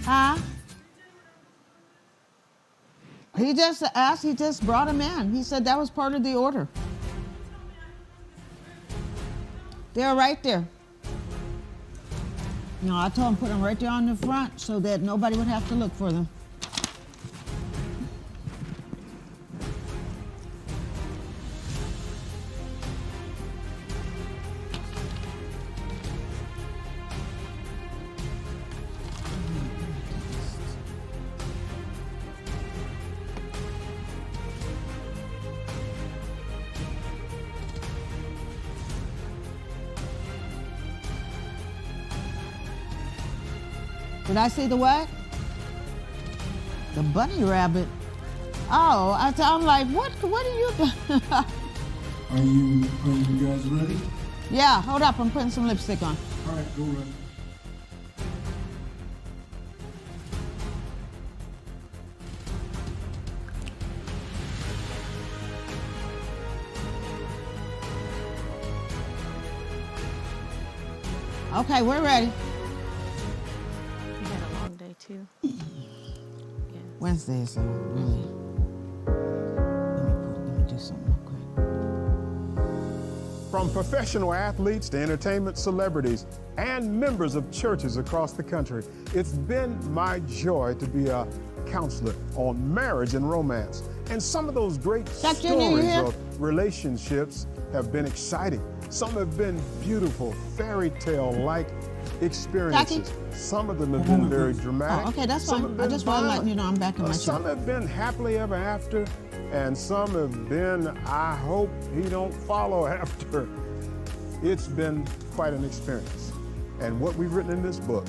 Huh? He just asked, he just brought him in. He said that was part of the order. They're right there. No, I told him put them right there on the front so that nobody would have to look for them. Did I say the what? The bunny rabbit. Oh, I'm like, what are you doing? Are you guys ready? Yeah, hold up, I'm putting some lipstick on. All right, go right. Okay, we're ready. You had a long day too. Wednesday is really. Let me do something real quick. From professional athletes to entertainment celebrities and members of churches across the country, it's been my joy to be a counselor on marriage and romance. And some of those great stories of relationships have been exciting. Some have been beautiful, fairy tale-like experiences. Jackie? Some of them have been very dramatic. Oh, okay, that's Some fine. have I been just want to let violent. you know I'm back in my chair. Some have been happily ever after, and some have been, I hope he don't follow after. It's been quite an experience. And what we've written in this book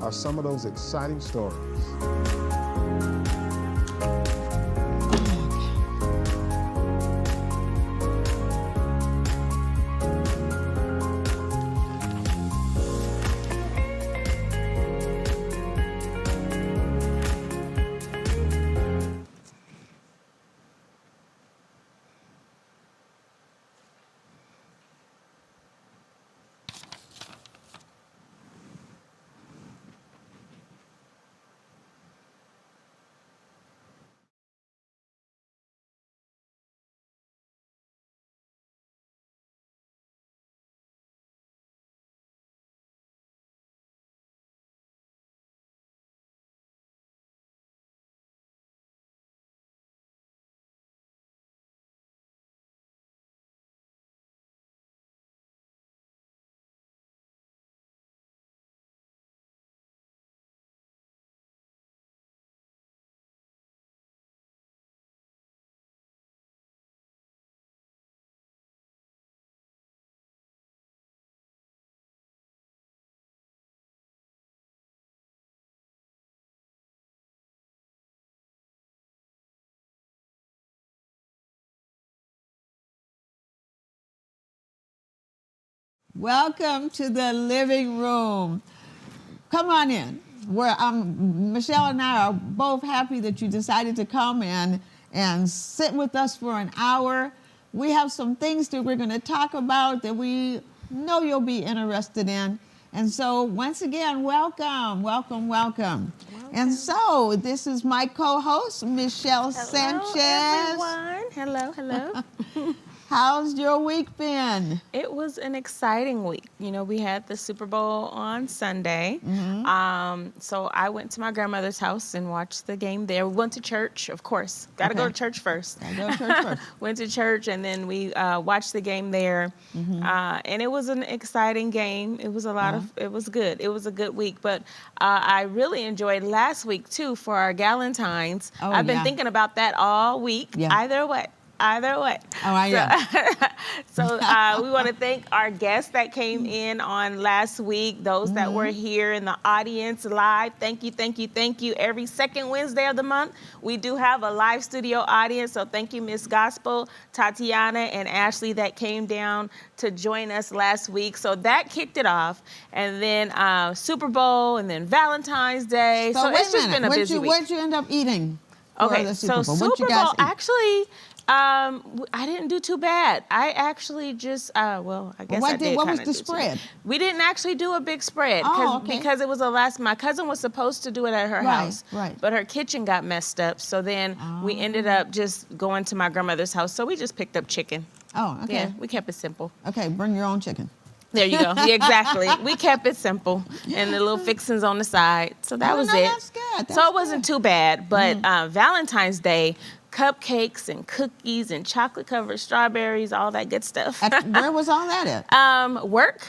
are some of those exciting stories. Welcome to the living room. Come on in. Michelle and I are both happy that you decided to come in and sit with us for an hour. We have some things that we're going to talk about that we know you'll be interested in. And so once again, welcome, welcome, welcome. And so this is my co-host, Michelle Sanchez. Hello, everyone. Hello, hello. How's your week been? It was an exciting week. You know, we had the Super Bowl on Sunday. So I went to my grandmother's house and watched the game there. We went to church, of course. Got to go to church first. Gotta go to church first. Went to church, and then we watched the game there. And it was an exciting game. It was it was good. It was a good week. But I really enjoyed last week, too, for our Galentine's. Oh, I've been thinking about that all week. Yeah. Either way. Oh, I So we want to thank our guests that came in on last week, those that were here in the audience live. Thank you, thank you, thank you. Every second Wednesday of the month, we do have a live studio audience. So thank you, Miss Gospel, Tatiana, and Ashley that came down to join us last week. So that kicked it off. And then Super Bowl, and then Valentine's Day. So it's just been a busy week. What'd you end up eating? Okay, so Super Bowl, actually, I didn't do too bad. I actually just, I guess I did. What was kinda the do too spread? bad. We didn't actually do a big spread Oh, okay. because it was my cousin was supposed to do it at her Right, house, right. but her kitchen got messed up. So then we ended up just going to my grandmother's house. So we just picked up chicken. Oh, okay. Yeah, we kept it simple. Okay, bring your own chicken. There you go. Yeah, exactly. We kept it simple and the little fixings on the side. So that was no, it. That's good. So That's it wasn't good. too bad. But Valentine's Day, cupcakes and cookies and chocolate covered strawberries, all that good stuff. Where was all that at? Work.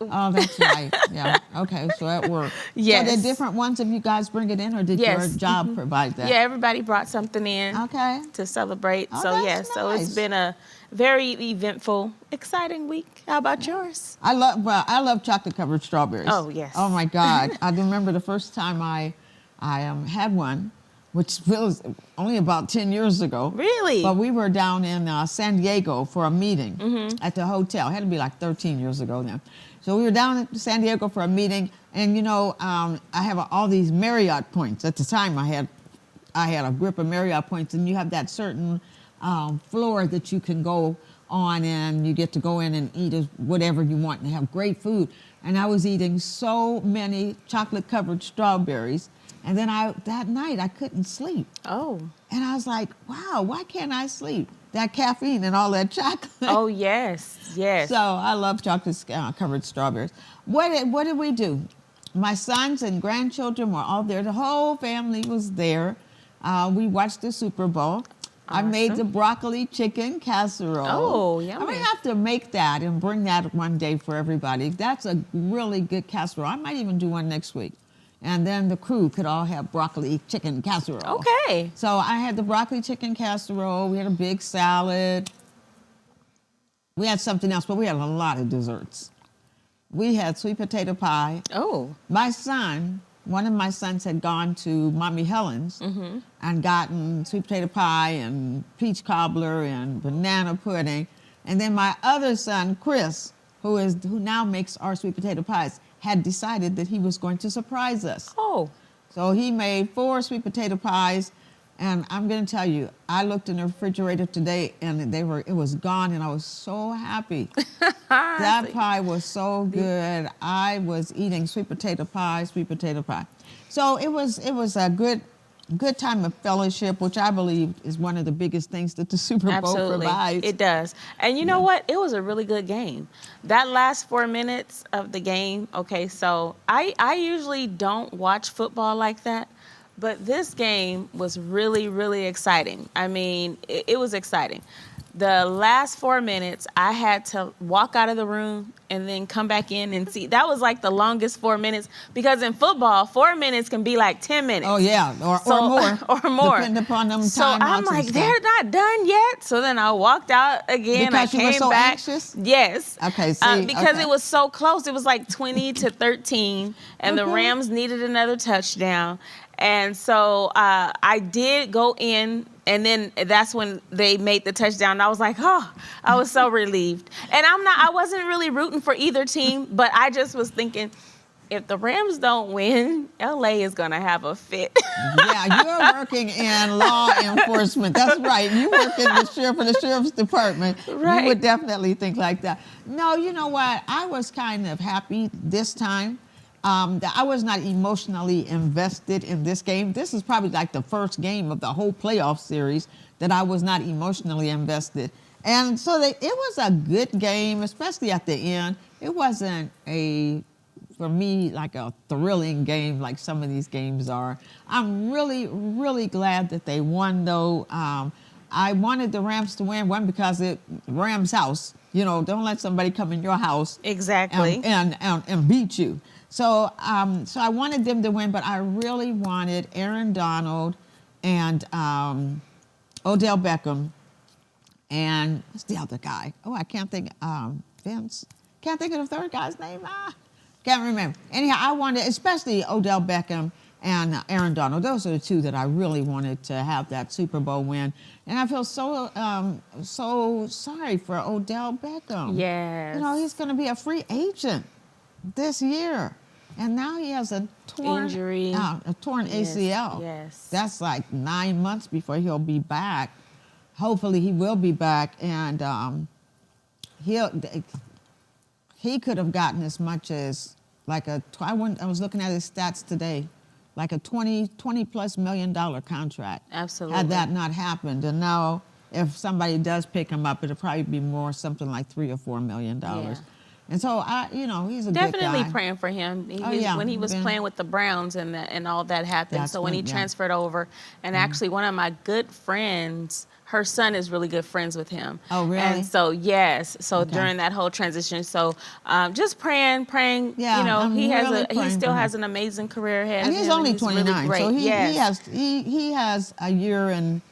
Oh, that's right. Yeah. Okay. So at work. Yes. So the different ones of you guys bring it in, or did your Yes. job provide that? Yeah, everybody brought something in Okay. to celebrate. Oh, So that's yeah, so it's nice. been a very eventful, exciting week. How about yours? I love chocolate covered strawberries. Oh, yes. Oh my God. I remember the first time I had one, which was only about 10 years ago. Really? But we were down in San Diego for a meeting Mm-hmm. at the hotel. It had to be like 13 years ago now. So we were down at San Diego for a meeting, and I have all these Marriott points. At the time, I had a grip of Marriott points, and you have that certain floor that you can go on, and you get to go in and eat whatever you want and have great food. And I was eating so many chocolate-covered strawberries, and then that night I couldn't sleep. Oh. And I was like, wow, why can't I sleep? That caffeine and all that chocolate. Oh, yes. Yes. So I love chocolate-covered strawberries. What did we do? My sons and grandchildren were all there. The whole family was there. We watched the Super Bowl. I made Awesome. the broccoli chicken casserole. Oh, I'm yummy. going to have to make that and bring that one day for everybody. That's a really good casserole. I might even do one next week. And then the crew could all have broccoli chicken casserole. Okay. So I had the broccoli chicken casserole. We had a big salad. We had something else, but we had a lot of desserts. We had sweet potato pie. Oh. One of my sons had gone to Mommy Helen's and gotten sweet potato pie and peach cobbler and banana pudding. And then my other son, Chris, who now makes our sweet potato pies, had decided that he was going to surprise us. Oh. So he made 4 sweet potato pies, and I'm going to tell you, I looked in the refrigerator today, and it was gone, and I was so happy. That pie was so good. I was eating sweet potato pie. So it was a good time of fellowship, which I believe is one of the biggest things that the Super Bowl Absolutely. provides. It does. And you know what? It was a really good game. That last 4 minutes of the game, okay, so I usually don't watch football like that, but this game was really, really exciting. I mean, it was exciting. The last 4 minutes, I had to walk out of the room and then come back in and see. That was like the longest 4 minutes, because in football, 4 minutes can be like 10 minutes. Oh, yeah, or So- more. or more. Depending upon them So timeouts I'm and like, stuff. they're not done yet. So then I walked out again. Because I you were came so back. anxious? Yes. Okay, see, because okay. it was so close. It was like 20-13, and the Rams needed another touchdown. And so I did go in, and then that's when they made the touchdown. I was like, oh, I was so relieved. And I wasn't really rooting for either team, but I just was thinking, if the Rams don't win, LA is going to have a fit. Yeah, you're working in law enforcement. That's right. You work in the sheriff's department. Right. You would definitely think like that. No, you know what? I was kind of happy this time. That I was not emotionally invested in this game. This is probably like the first game of the whole playoff series that I was not emotionally invested. And so it was a good game, especially at the end. It wasn't for me, like a thrilling game like some of these games are. I'm really, really glad that they won, though. I wanted the Rams to win, one, because Rams house. Don't let somebody come in your house Exactly. and beat you. So I wanted them to win, but I really wanted Aaron Donald and Odell Beckham and what's the other guy? Oh, I can't think. Vince. Can't think of the third guy's name. Can't remember. Anyhow, I wanted, especially Odell Beckham and Aaron Donald. Those are the two that I really wanted to have that Super Bowl win. And I feel so sorry for Odell Beckham. Yes. He's going to be a free agent this year. And now he has a torn Injury. A torn Yes, ACL. yes. That's like 9 months before he'll be back. hopefully he will be back, and he could have gotten as much as like I was looking at his stats today, like a $20+ million contract. Absolutely. Had that not happened, and now if somebody does pick him up, it'll probably be more, something like $3 or $4 million. Yeah. And so he's a good Definitely guy. praying for him. When he was been- playing with the Browns and all that happened. That's So when he when- yeah. transferred over, and actually one of my good friends, her son is really good friends with him. Oh, really? And so yes, so Okay. during that whole transition, so just praying. Yeah, I'm he really he praying still for him. has an amazing career ahead. And of he's him, only and 29, really great. so Yes. he has a year, and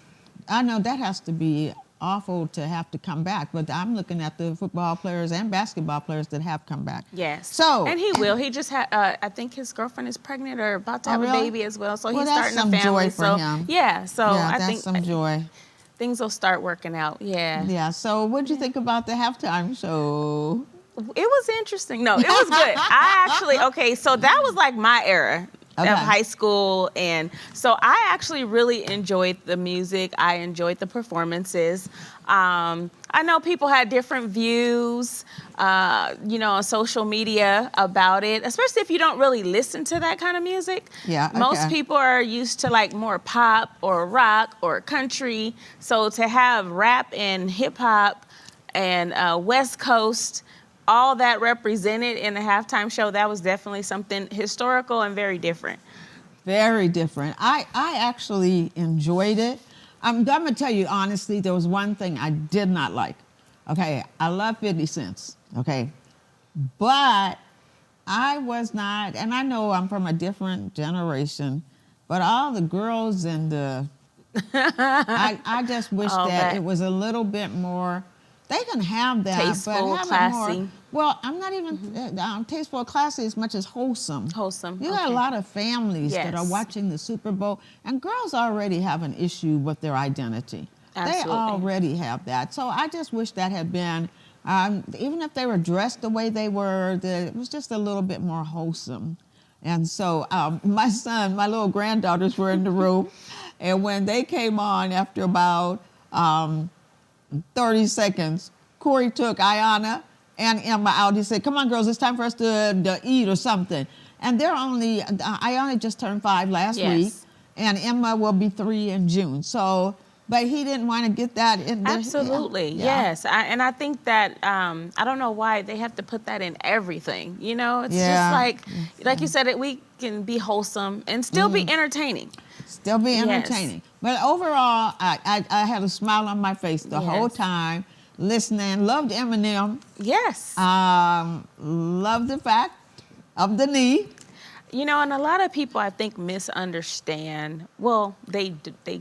I know that has to be awful to have to come back. But I'm looking at the football players and basketball players that have come back. Yes. So and he will. He just had. I think his girlfriend is pregnant or about to Oh, have really? a baby as well. So Well, he's that's starting a some family. joy for so him. yeah. So yeah, I that's think some joy. things will start working out. Yeah. Yeah. So what'd you think about the halftime show? It was interesting. No, it was good. So that was like my era Okay. of high school. And so I actually really enjoyed the music. I enjoyed the performances. I know people had different views, on social media about it, especially if you don't really listen to that kind of music. Yeah, Most okay. people are used to like more pop or rock or country. So to have rap and hip hop and West Coast, all that represented in the halftime show, that was definitely something historical and very different. Very different. I actually enjoyed it. I'm going to tell you honestly, there was one thing I did not like. Okay, I love 50 Cent, okay? But I was not, and I know I'm from a different generation, but all the girls and the, I just wish All that that. it was a little bit more, they can have that, Tasteful, but have classy. it more. Well, I'm not even tasteful or classy as much as wholesome. Wholesome, You got a okay. lot of families that are Yes. watching the Super Bowl, and girls already have an issue with their identity. Absolutely. They already have that. So I just wish that had been, even if they were dressed the way they were, that it was just a little bit more wholesome. And so my little granddaughters were in the room, and when they came on after about 30 seconds, Corey took Ayanna and Emma out. He said, "Come on, girls, it's time for us to eat or something." And they're only, Ayanna just turned 5 last Yes. week, and Emma will be 3 in June. So, but he didn't want to get that in there. Absolutely, Yeah. yes. And I think that, I don't know why they have to put that in everything, It's Yeah. just like you said, we can be wholesome and still be entertaining. Still be Yes. entertaining. But overall, I had a smile on my face the whole Yes. time, listening. Loved Eminem. Yes. Loved the fact of the knee. And a lot of people, I think, misunderstand. Well, they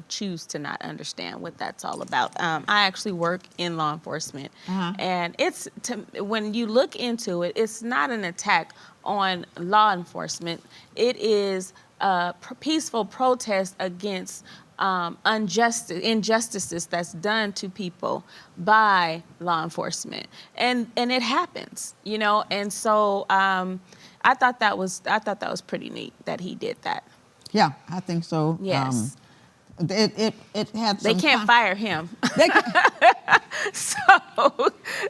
choose to not understand what that's all about. I actually work in law enforcement, Uh-huh. and when you look into it, it's not an attack on law enforcement. It is a peaceful protest against injustices that's done to people by law enforcement, and it happens, And so I thought that was pretty neat that he did that. Yeah, I think so. Yes. It had They some can't fire him, They, ca- so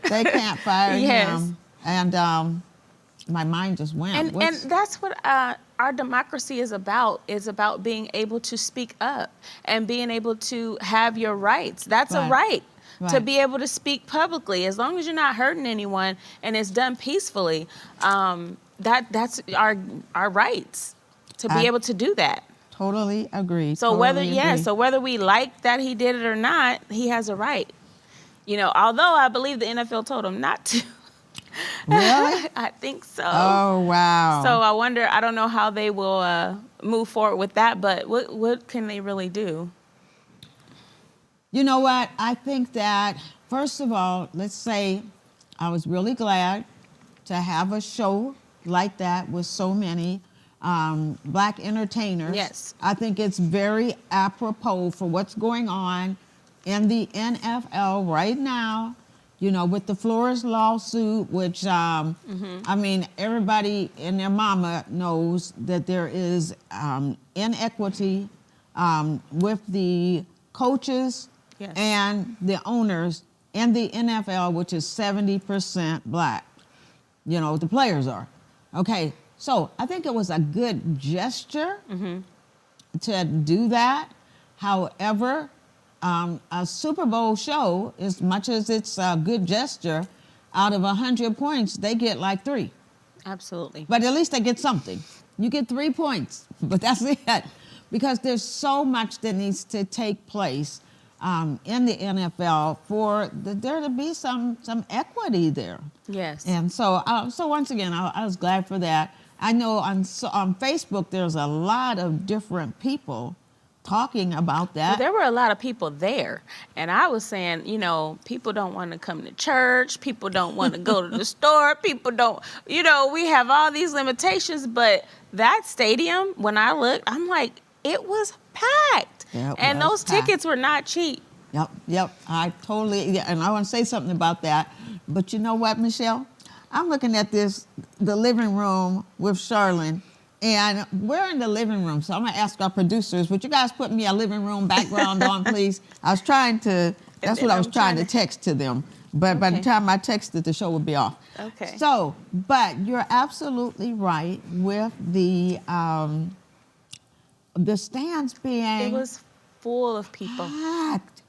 they can't fire Yes. him. And my mind just went. and that's what our democracy is about. Is about being able to speak up and being able to have your rights. That's a right. To Right. be able to speak publicly, as long as you're not hurting anyone and it's done peacefully, that's our rights to be able to do that. Totally agree. So totally agree. whether we like that he did it or not, he has a right. Although I believe the NFL told him not to. Really? I think so. Oh, wow. So I wonder. I don't know how they will move forward with that, but what can they really do? You know what? I think that, first of all, let's say I was really glad to have a show like that with so many Black entertainers. Yes. I think it's very apropos for what's going on in the NFL right now, with the Flores lawsuit, which, I mean, everybody and their mama knows that there is inequity with the coaches Yes. and the owners in the NFL, which is 70% black. You know, the players are. Okay, so I think it was a good gesture to do that. However, a Super Bowl show, as much as it's a good gesture, out of 100 points, they get like 3. Absolutely. But at least they get something. You get 3 points, but that's it. Because there's so much that needs to take place in the NFL for there to be some equity there. Yes. And so once again, I was glad for that. I know on Facebook there's a lot of different people talking about that. Well, there were a lot of people there, and I was saying, you know, people don't want to come to church, people don't want to go to the store, people don't, you know, we have all these limitations, but that stadium, when I looked, I'm like, it was packed, Yeah, it and was those packed. tickets were not cheap. Yep. I totally, and I want to say something about that. But you know what, Michelle? I'm looking at the living room with Charlene, and we're in the living room. So I'm going to ask our producers, would you guys put me a living room background on, please? I was trying to, that's what I was trying to text to them. But by the Okay. time I texted, the show would be off. Okay. So, but you're absolutely right with the stands being It was full of people. packed.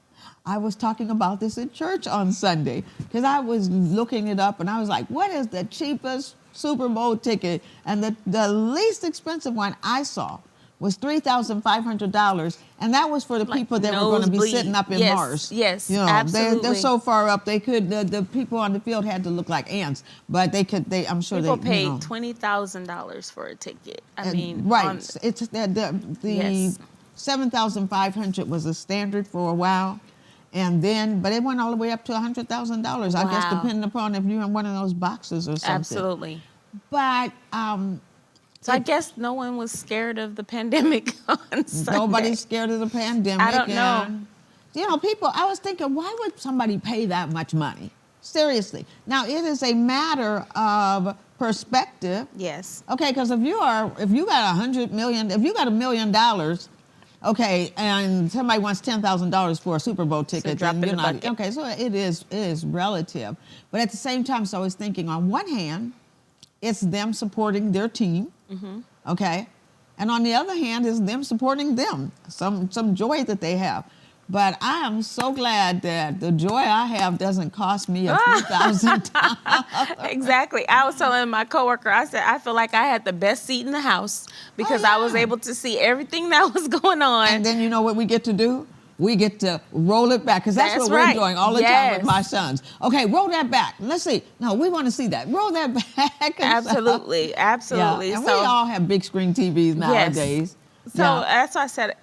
I was talking about this in church on Sunday because I was looking it up and I was like, what is the cheapest Super Bowl ticket? And the least expensive one I saw was $3,500, and that was for the Like people that were going to be nosebleed. sitting up in Yes, Mars. yes, you know, absolutely. They're so far up they could the people on the field had to look like ants, but I'm sure People they paid you know, $20,000 for a ticket. I and- mean, right. on- It's the Yes. 7,500 was a standard for a while, and then but it went all the way up to $100,000. I guess Wow. depending upon if you're in one of those boxes or something. absolutely. But So I guess no one was scared of the pandemic on Sunday. nobody's scared of the pandemic. I don't know. and, you know, people. I was thinking, why would somebody pay that much money? Seriously. Now it is a matter of perspective. Yes. Okay, because if you got $100 million, if you got $1 million, okay, and somebody wants $10,000 for a Super Bowl ticket, drop then in you're the not bucket. okay. So it is relative, but at the same time, so I was thinking, on one hand, it's them supporting their team, okay, and on the other hand, is them supporting them, some joy that they have. But I am so glad that the joy I have doesn't cost me a $3,000. Exactly. I was telling my coworker, I said, I feel like I had the best seat in the house because I was yeah. able to see everything that was going on. And then you know what we get to do? We get to roll it back, because that's That's what right. we're doing all the time with Yes. my sons. Okay, roll that back. Let's see. No, we want to see that. Roll that back. and stuff. Absolutely. Absolutely. Yeah. And So- we all have big screen TVs nowadays. So Yeah. that's why I said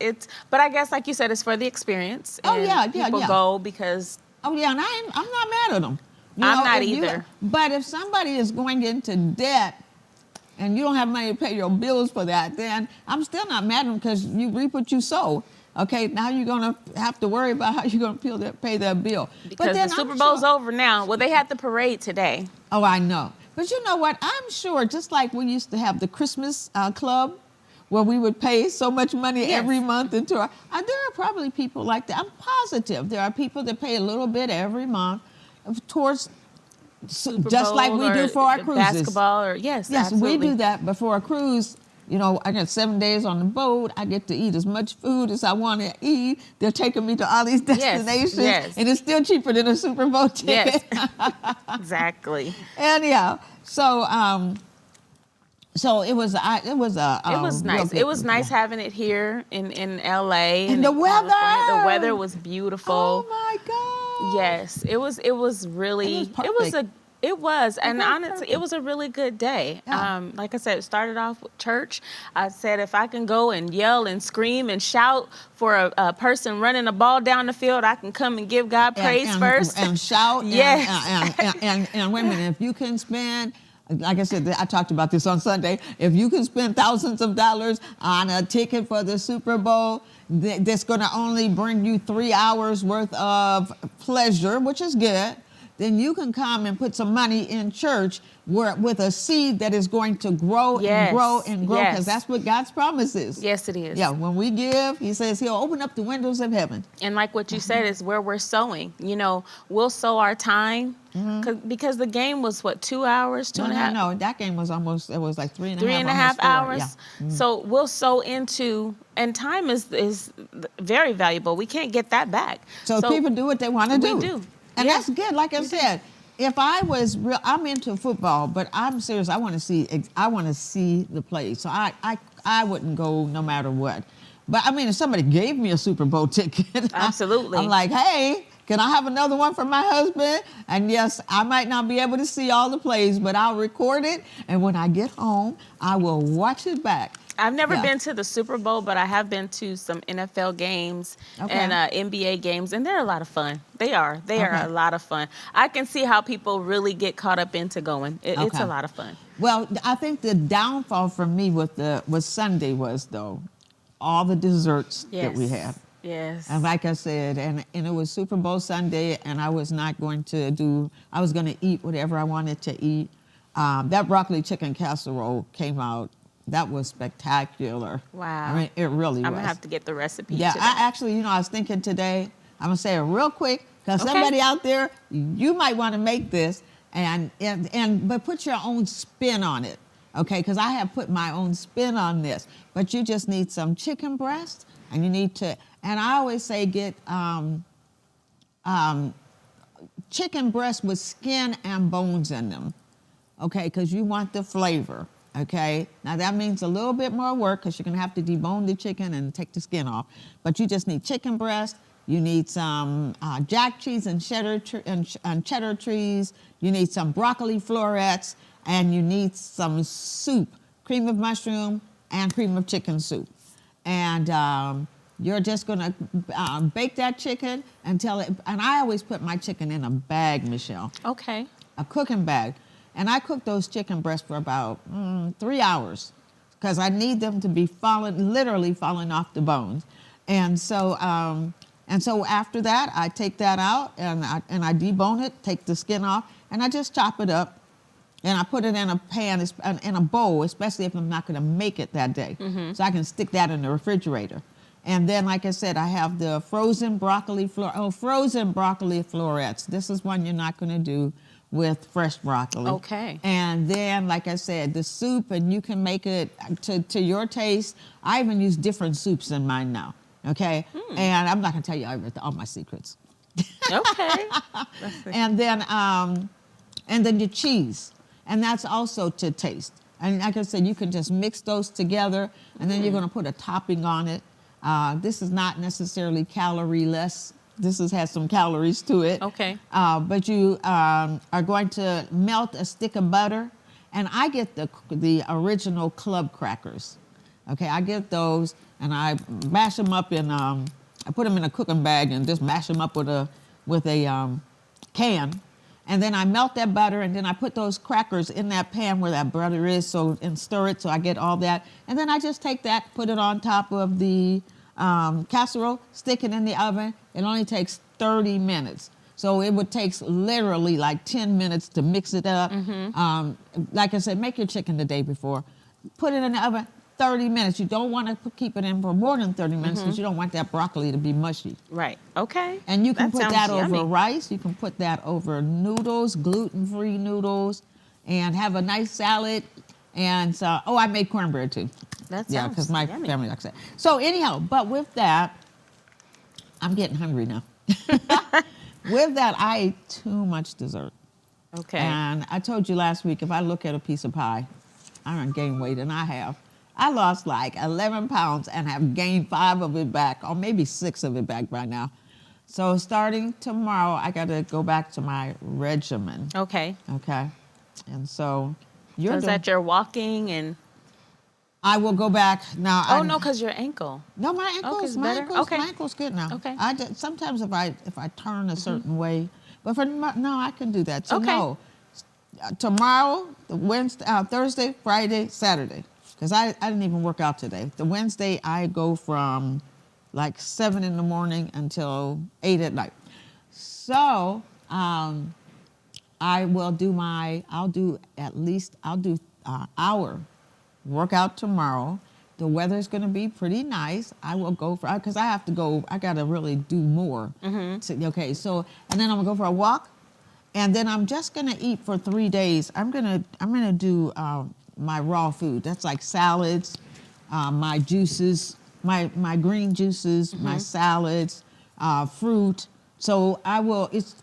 but I guess like you said, it's for the experience. Oh, and yeah, people yeah. go because Oh yeah, and I'm not mad at them. I'm not if you- either. But if somebody is going into debt and you don't have money to pay your bills for that, then I'm still not mad at them, because you reap what you sow. Okay, now you're gonna have to worry about how you're gonna pay that bill. But because then the I'm Super Bowl's sure- over now. Well, they had the parade today. Oh, I know. But you know what? I'm sure, just like we used to have the Christmas club, where we would pay so much money Yes. every month into our, there are probably people like that. I'm positive there are people that pay a little bit every month towards, Super just like Bowl we do or for our the cruises. Basketball or yes, Yes, absolutely. we do that. But for a cruise, you know, I got 7 days on the boat. I get to eat as much food as I want to eat. They're taking me to all these destinations, yes. and it's still cheaper than a Super Bowl ticket. Yes. Exactly. Anyhow, so it was a It was real nice. good- It was nice having it here in LA. And in the weather. California. The weather was beautiful. Oh my God! Yes, it was really perfect. it was and was honestly perfect. it was a really good day. Yeah. Like I said, it started off with church. I said if I can go and yell and scream and shout for a person running a ball down the field, I can come and give God praise first. and shout. Yes. And wait a minute, if you can spend. Like I said, I talked about this on Sunday. If you can spend thousands of dollars on a ticket for the Super Bowl, that's going to only bring you 3 hours worth of pleasure, which is good. then you can come and put some money in church with a seed that is going to grow and grow and grow, because that's what God's promise is. Yes, it is. Yeah, when we give, he says he'll open up the windows of heaven. And like what you said is where we're sowing. You know, we'll sow our time because the game was what, 2 hours, two and a half? No, that game was almost, it was like three and a half. 3.5 hours. Yeah. So we'll sow into, and time is very valuable. We can't get that back. So people do what they want to do. We do. And Yeah. that's good. Like I said, if I was real, I'm into football, but I'm serious. I want to see the play. So I wouldn't go no matter what. But I mean, if somebody gave me a Super Bowl ticket, Absolutely. I'm like, hey, can I have another one for my husband? And yes, I might not be able to see all the plays, but I'll record it. And when I get home, I will watch it back. I've never Yeah. been to the Super Bowl, but I have been to some NFL games Okay. and NBA games, and they're a lot of fun. They are. They are Okay. a lot of fun. I can see how people really get caught up into going. It's Okay. a lot of fun. Well, I think the downfall for me with Sunday was, though, all the desserts that we had. Yes. And like I said, and it was Super Bowl Sunday, and I was not going to I was going to eat whatever I wanted to eat. That broccoli chicken casserole came out. That was spectacular. Wow. I mean, it really was. I'm going to have to get the recipe Yeah, today. I actually, I was thinking today, I'm going to say it real quick, because Okay. somebody out there, you might want to make this, but put your own spin on it, okay? Because I have put my own spin on this. But you just need some chicken breast, and you need to, and I always say get chicken breast with skin and bones in them, okay? Because you want the flavor, okay? Now that means a little bit more work, because you're gonna have to debone the chicken and take the skin off. But you just need chicken breast. You need some jack cheese and cheddar cheese. You need some broccoli florets, and you need some soup, cream of mushroom and cream of chicken soup. And you're just gonna bake that chicken until and I always put my chicken in a bag, Michelle, Okay. a cooking bag. And I cook those chicken breasts for about 3 hours, because I need them to be literally falling off the bones. And so after that, I take that out and I debone it, take the skin off, and I just chop it up. And I put it in a pan, in a bowl, especially if I'm not going to make it that day. So I can stick that in the refrigerator. And then, like I said, I have the frozen broccoli florets. This is one you're not going to do with fresh broccoli. Okay. And then, like I said, the soup, and you can make it to your taste. I even use different soups in mine now, okay? And I'm not going to tell you all my secrets. Okay. And then your cheese, and that's also to taste. And like I said, you can just mix those together, and then you're going to put a topping on it. This is not necessarily calorie-less. This has some calories to it. Okay. But you are going to melt a stick of butter, and I get the original club crackers. Okay, I get those, and I mash them up I put them in a cooking bag and just mash them up with a can. And then I melt that butter, and then I put those crackers in that pan where that butter is, and stir it so I get all that. And then I just take that, put it on top of the casserole, stick it in the oven. It only takes 30 minutes. So it would take literally like 10 minutes to mix it up. Like I said, make your chicken the day before. Put it in the oven, 30 minutes. You don't want to keep it in for more than 30 minutes because you don't want that broccoli to be mushy. Right. Okay. And you can put sounds that yummy. over rice. You can put that over noodles, gluten-free noodles, and have a nice salad. And so, I made cornbread too. That Yeah, sounds because my yummy. family likes that. So anyhow, but with that, I'm getting hungry now. With that, I ate too much dessert. Okay. And I told you last week, if I look at a piece of pie, I don't gain weight, and I have. I lost like 11 pounds and have gained 5 of it back, or maybe 6 of it back by now. So starting tomorrow, I got to go back to my regimen. Okay. Okay. And so So is that your walking and? I will go back now. Oh no, because your ankle. No, my 'cause ankle's better? Okay. my ankle's good now. Okay. Sometimes if I turn a certain way, but no, I can do that. So Okay. no, tomorrow, Thursday, Friday, Saturday, because I didn't even work out today. The Wednesday I go from like 7 in the morning until 8 at night. So I'll do hour workout tomorrow. The weather's going to be pretty nice. I will go because I have to go. I got to really do more. Okay, so and then I'm gonna go for a walk, and then I'm just gonna eat for 3 days. I'm gonna do my raw food. That's like salads, my juices, my green juices, my salads, fruit. So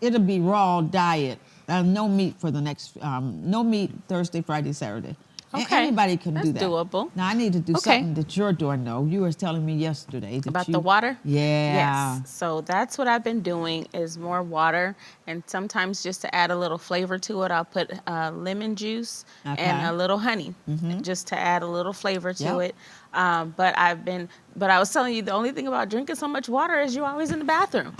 it'll be raw diet. No meat for the next. No meat Thursday, Friday, Saturday. Okay. Anybody can do That's that. doable. Now I need to do Okay. something that you're doing though. You were telling me yesterday that About the water? Yeah. Yes. So that's what I've been doing is more water, and sometimes just to add a little flavor to it, I'll put lemon juice Okay. and a little honey, just to add a little flavor to Yep. it. But I was telling you, the only thing about drinking so much water is you're always in the bathroom.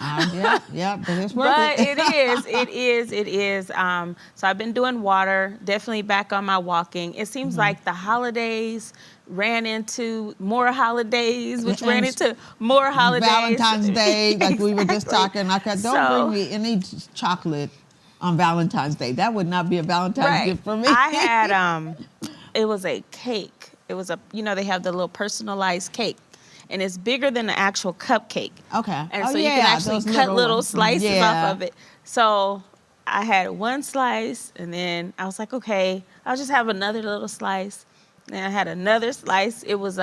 Yeah, but it's worth But it. it is. So I've been doing water, definitely back on my walking. It seems like the holidays ran into more holidays, which ran And into more holidays. Valentine's Day, like we were just Exactly. talking. Don't So- bring me any chocolate on Valentine's Day. That would not be a Valentine's Right. gift for me. I had, it was a cake. It was they have the little personalized cake. And it's bigger than the actual cupcake. Okay. And Oh, so you yeah, can actually those cut little ones. slices Yeah. off of it. So I had one slice, and then I was like, okay, I'll just have another little slice. And I had another slice. It was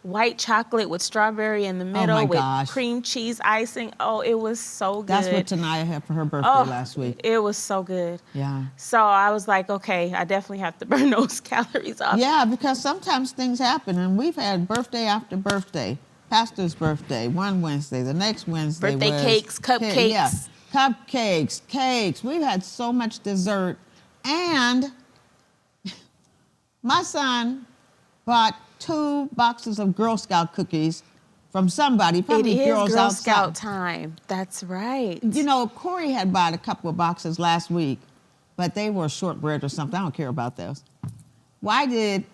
white chocolate with strawberry in the middle my with gosh. cream cheese icing. Oh, it was so good. That's what Tanaya had for her birthday Oh, last week. It was so good. Yeah. So I was like, okay, I definitely have to burn those calories off. Yeah, because sometimes things happen, and we've had birthday after birthday. Pastor's birthday, one Wednesday, the next Wednesday Birthday was cakes, cupcakes. Yeah, cupcakes, cakes. We've had so much dessert, and my son bought 2 boxes of Girl Scout cookies from somebody, It probably is girls Girl outside. Scout time. That's right. You know, Corey had bought a couple of boxes last week, but they were shortbread or something. I don't care about those. Why did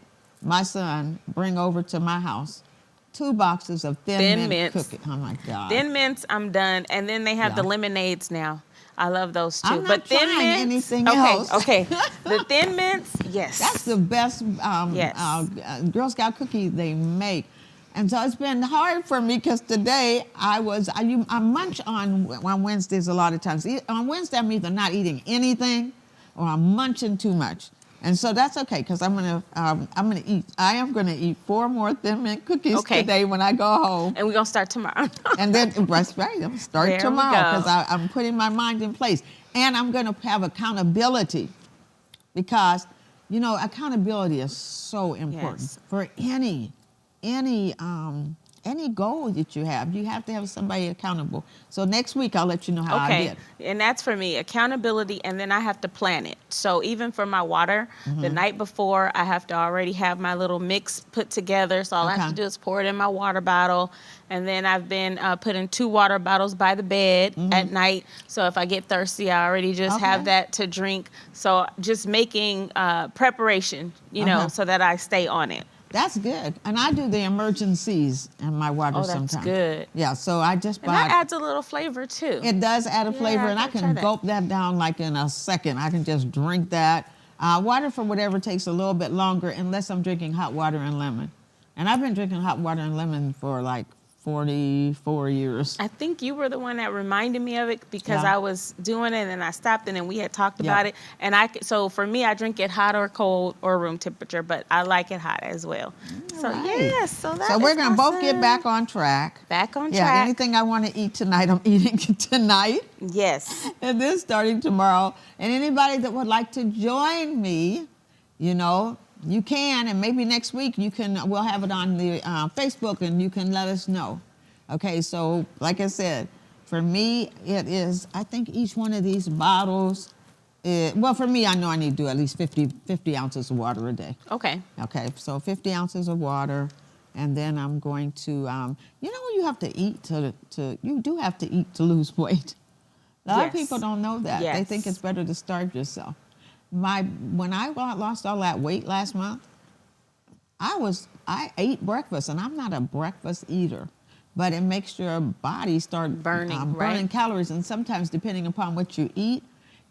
my son bring over to my house 2 boxes of Thin Mint Mints. cookies? Oh my God. Thin Mints, I'm done. And then they have the Yeah. lemonades now. I love those too. I'm not but Thin trying Mints, anything okay, else. Okay, the Thin Mints, yes. That's the best Yes. Girl Scout cookie they make. And so it's been hard for me because today I munch on Wednesdays a lot of times. On Wednesday, I'm either not eating anything or I'm munching too much. And so that's okay because I am gonna eat 4 more Thin Mint cookies Okay. today when I go home. And we're going to start tomorrow. And then, that's right, I'm gonna start There we tomorrow go. because I'm putting my mind in place. And I'm gonna have accountability because, accountability is so important Yes. for any goal that you have. You have to have somebody accountable. So next week, I'll let you know how I Okay, did. and that's for me, accountability, and then I have to plan it. So even for my water, Mm-hmm. the night before, I have to already have my little mix put together. So all I have Okay. to do is pour it in my water bottle, and then I've been putting 2 water bottles by the bed at night. So if I get thirsty, I already just have Mm-hmm. Okay. that to drink. So just making preparation, Uh-huh. so that I stay on it. That's good. And I do the emergencies in my water Oh, that's sometimes. good. Yeah, so I just And bought. that adds a little flavor too. It does add a flavor, Yeah, and I I'll try can that. gulp that down like in a second. I can just drink that. Water for whatever takes a little bit longer, unless I'm drinking hot water and lemon. And I've been drinking hot water and lemon for like 44 years. I think you were the one that reminded me of it because Yeah. I was doing it and then I stopped and then we had talked Yeah. about it. And so for me, I drink it hot or cold or room temperature, but I like it hot as well. So Right. yes, so that So we're is gonna both get awesome. back on track. Back on Yeah, track. anything I want to eat tonight, I'm eating tonight. Yes. And then starting tomorrow. And anybody that would like to join me, you can, and maybe next week we'll have it on the Facebook and you can let us know. Okay, so like I said, for me, it is, I think each one of these bottles, for me, I know I need to do at least 50 ounces of water a day. Okay. Okay, so 50 ounces of water, and then I'm going to, you have to eat you do have to eat to lose weight. A lot of Yes. people don't know that. They Yes. think it's better to starve yourself. When I lost all that weight last month, I ate breakfast, and I'm not a breakfast eater, but it makes your body start Burning, burning right? calories, and sometimes depending upon what you eat,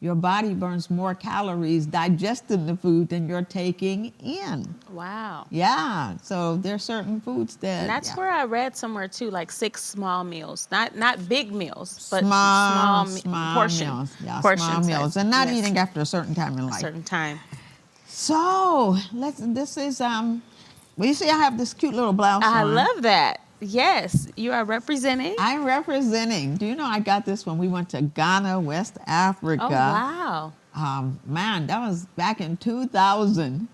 your body burns more calories digesting the food than you're taking in. Wow. Yeah, so there's certain foods that. And that's yeah. where I read somewhere too, like 6 small meals, not big meals, but small portion, meals. Yeah, portion small meals, size. and not Yes. eating after a certain time in A life. certain time. So this is well, you see, I have this cute little blouse I on. love that. Yes, you are representing. I'm representing. Do you know I got this when we went to Ghana, West Africa? Oh, wow. Man, that was back in 2000.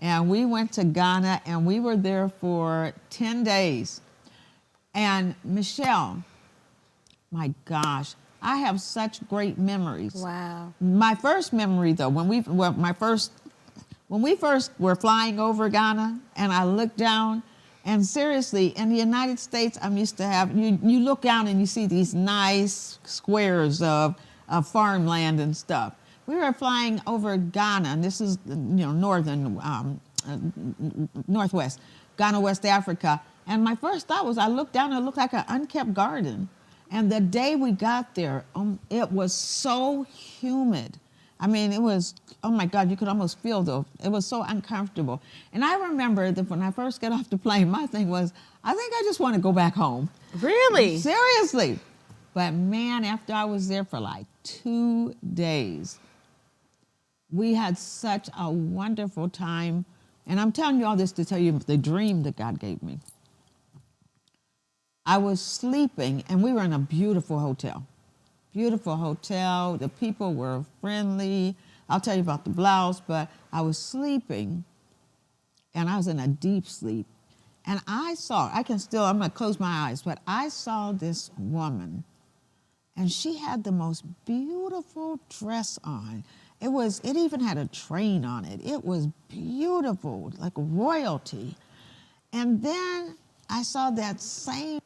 And we went to Ghana and we were there for 10 days. And Michelle, my gosh, I have such great memories. Wow. My first memory though, when we first were flying over Ghana and I looked down, and seriously, in the United States, I'm used to have, you look down and you see these nice squares of farmland and stuff. We were flying over Ghana, and this is, northern, northwest, Ghana, West Africa. And my first thought was, I looked down and it looked like an unkept garden. And the day we got there, it was so humid. I mean, it was, oh my God, you could almost feel it was so uncomfortable. And I remember that when I first got off the plane, my thing was, I think I just want to go back home. Really? Seriously. But man, after I was there for like 2 days, we had such a wonderful time. And I'm telling you all this to tell you the dream that God gave me. I was sleeping, and we were in a beautiful hotel. Beautiful hotel. The people were friendly. I'll tell you about the blouse, but I was sleeping, and I was in a deep sleep. And I'm going to close my eyes, but I saw this woman, and she had the most beautiful dress on. It even had a train on it. It was beautiful, like royalty. And then I saw that same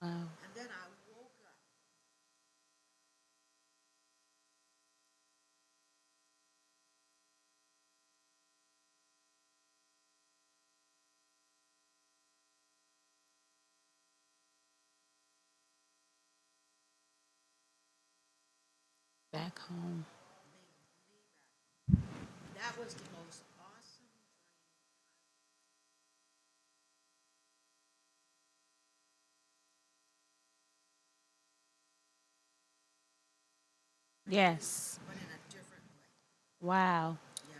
Wow. And then I woke up. Back home. That was the most awesome Yes. but in a different way. Wow. Yeah.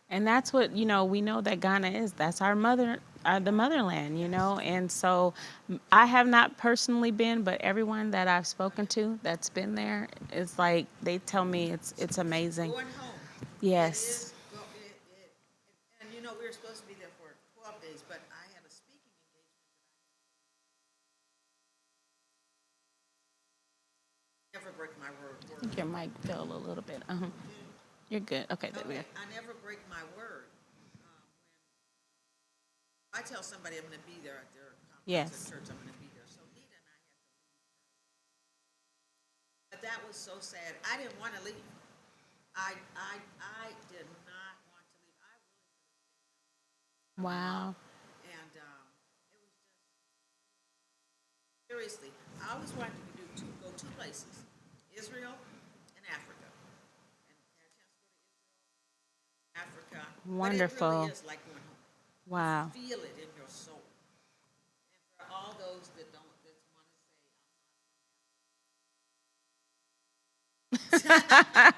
And that's what, we know that Ghana is. That's our the motherland, And so I have not personally been, but everyone that I've spoken to that's been there, it's like they tell me it's amazing. Going home. Yes. And we were supposed to be there for 12 days, but I had a speaking engagement. Never break my word. I think your mic fell a little bit. You're good. Okay, there we go. I never break my word. When I tell somebody I'm going to be there at their conference Yes. at church, I'm going to be there. So Nita and I had to leave. But that was so sad. I didn't want to leave. I did not want to leave. I really Wow. And it was just, seriously, I always wanted to go two places, Israel and Africa. And I had a chance to go to Israel, Africa. Wonderful. But it really is like going home. Wow. Feel it in your soul. And for all those that want to say,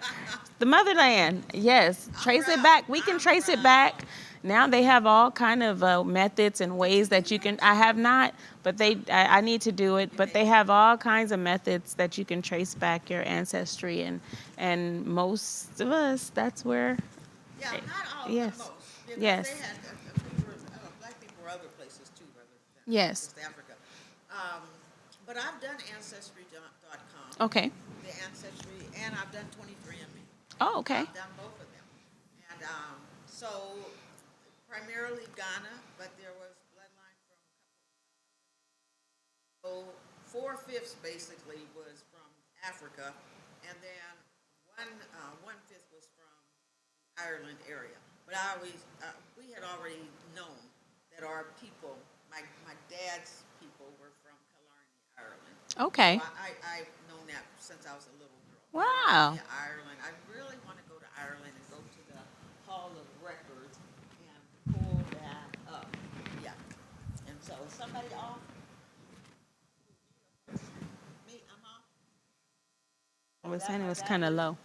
The motherland, yes. Trace it proud. back. We can I'm trace it proud. back. Now they have all kind of methods and ways that you can. I have not, but I need to do it. But they have all kinds of methods that you can trace back your ancestry, and most of us, that's where. yeah, not all, Yes. but most. Because Yes. They had, black people were other places too, rather than Yes. just Africa. But I've done Ancestry.com. Okay. The Ancestry, and I've done 23andMe. Oh, okay. I've done both of them. And so primarily Ghana, but there was bloodline from a couple. So 4/5 basically was from Africa, and then 1/5 was from the Ireland area, but we had already known that our people, my dad's people, were from Killarney, Ireland. Okay. So I've known that since I was a little girl. Wow. Yeah, Ireland. I really want to go to Ireland and go to the Hall of Records and pull that up. Yeah. And so somebody off? Me, I'm off. I was saying it was kind of low.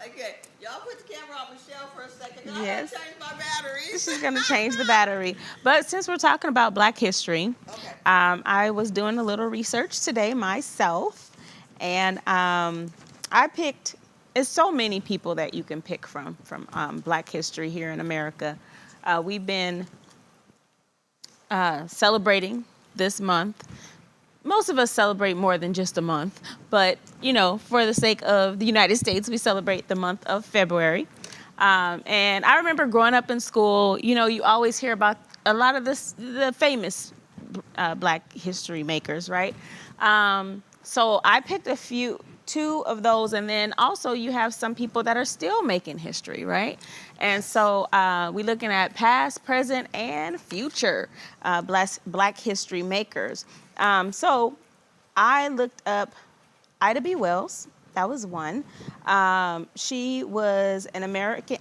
Okay, y'all put the camera on Michelle for a second. I'm Yes. gonna change my batteries. She's going to change the battery. But since we're talking about Black history, Okay. I was doing a little research today myself, and I picked. It's so many people that you can pick from Black history here in America. We've been celebrating this month. Most of us celebrate more than just a month, but for the sake of the United States, we celebrate the month of February. And I remember growing up in school, you always hear about a lot of the famous Black history makers, right? So I picked two of those, and then also you have some people that are still making history, right? And so we're looking at past, present, and future Black history makers. So I looked up Ida B. Wells. That was one. She was an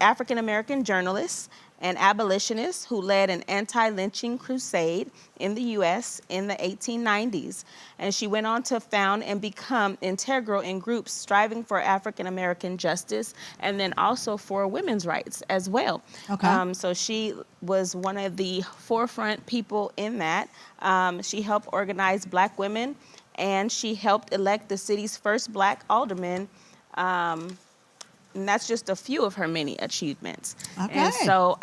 African-American journalist and abolitionist who led an anti-lynching crusade in the U.S. in the 1890s. And she went on to found and become integral in groups striving for African-American justice and then also for women's rights as well. Okay. So she was one of the forefront people in that. She helped organize Black women, and she helped elect the city's first Black alderman. And that's just a few of her many achievements. Okay. And so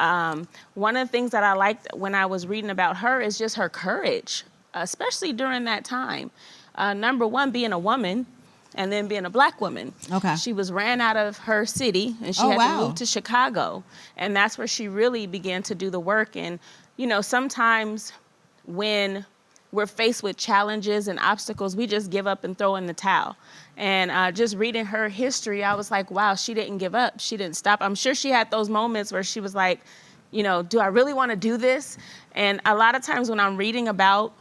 one of the things that I liked when I was reading about her is just her courage, especially during that time. Number one, being a woman, and then being a Black woman. Okay. She was ran out of her city, and she had to move to Chicago. And that's where she really began to do the work. And, sometimes when we're faced with challenges and obstacles, we just give up and throw in the towel. And just reading her history, I was like, wow, she didn't give up. She didn't stop. I'm sure she had those moments where she was like, do I really want to do this? And a lot of times when I'm reading about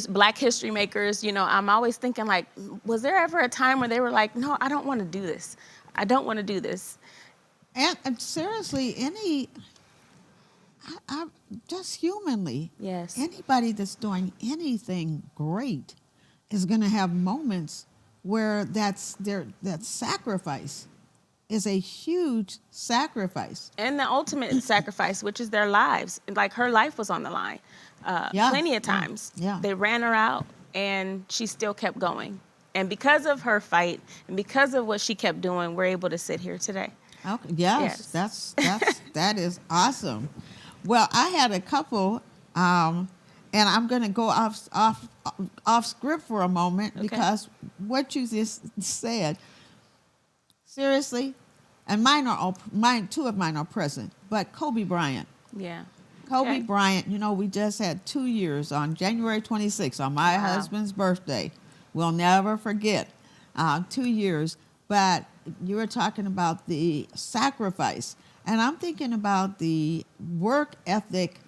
Black history makers, I'm always thinking like, was there ever a time where they were like, no, I don't want to do this. I don't want to do this. And seriously, just humanly, Yes. anybody that's doing anything great is going to have moments where that sacrifice is a huge sacrifice. And the ultimate sacrifice, which is their lives. Like her life was on the line plenty of times. Yeah. They ran her out, and she still kept going. And because of her fight and because of what she kept doing, we're able to sit here today. Okay. Yes. That is awesome. Well, I had a couple, and I'm going to go off script for a moment because what you just said, seriously, and two of mine are present, but Kobe Bryant. Yeah. Kobe Bryant, we just had 2 years on January 26th on my husband's birthday. We'll never forget 2 years. But you were talking about the sacrifice. And I'm thinking about the work ethic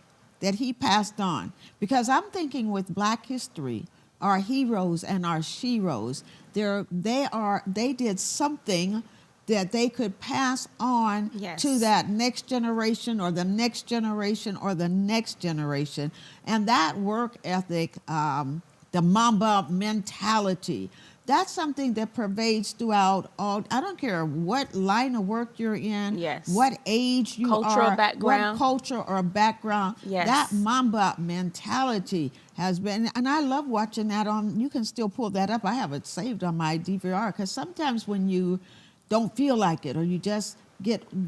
that he passed on. Because I'm thinking with Black history, our heroes and our sheroes, they did something that they could pass on to that next generation or the next generation or the next generation. And that work ethic, the Mamba mentality, that's something that pervades throughout all. I don't care what line of work you're in, what age you cultural background. what culture or background. Yes. That Mamba mentality has been, and I love watching that on. You can still pull that up. I have it saved on my DVR because sometimes when you don't feel like it or you just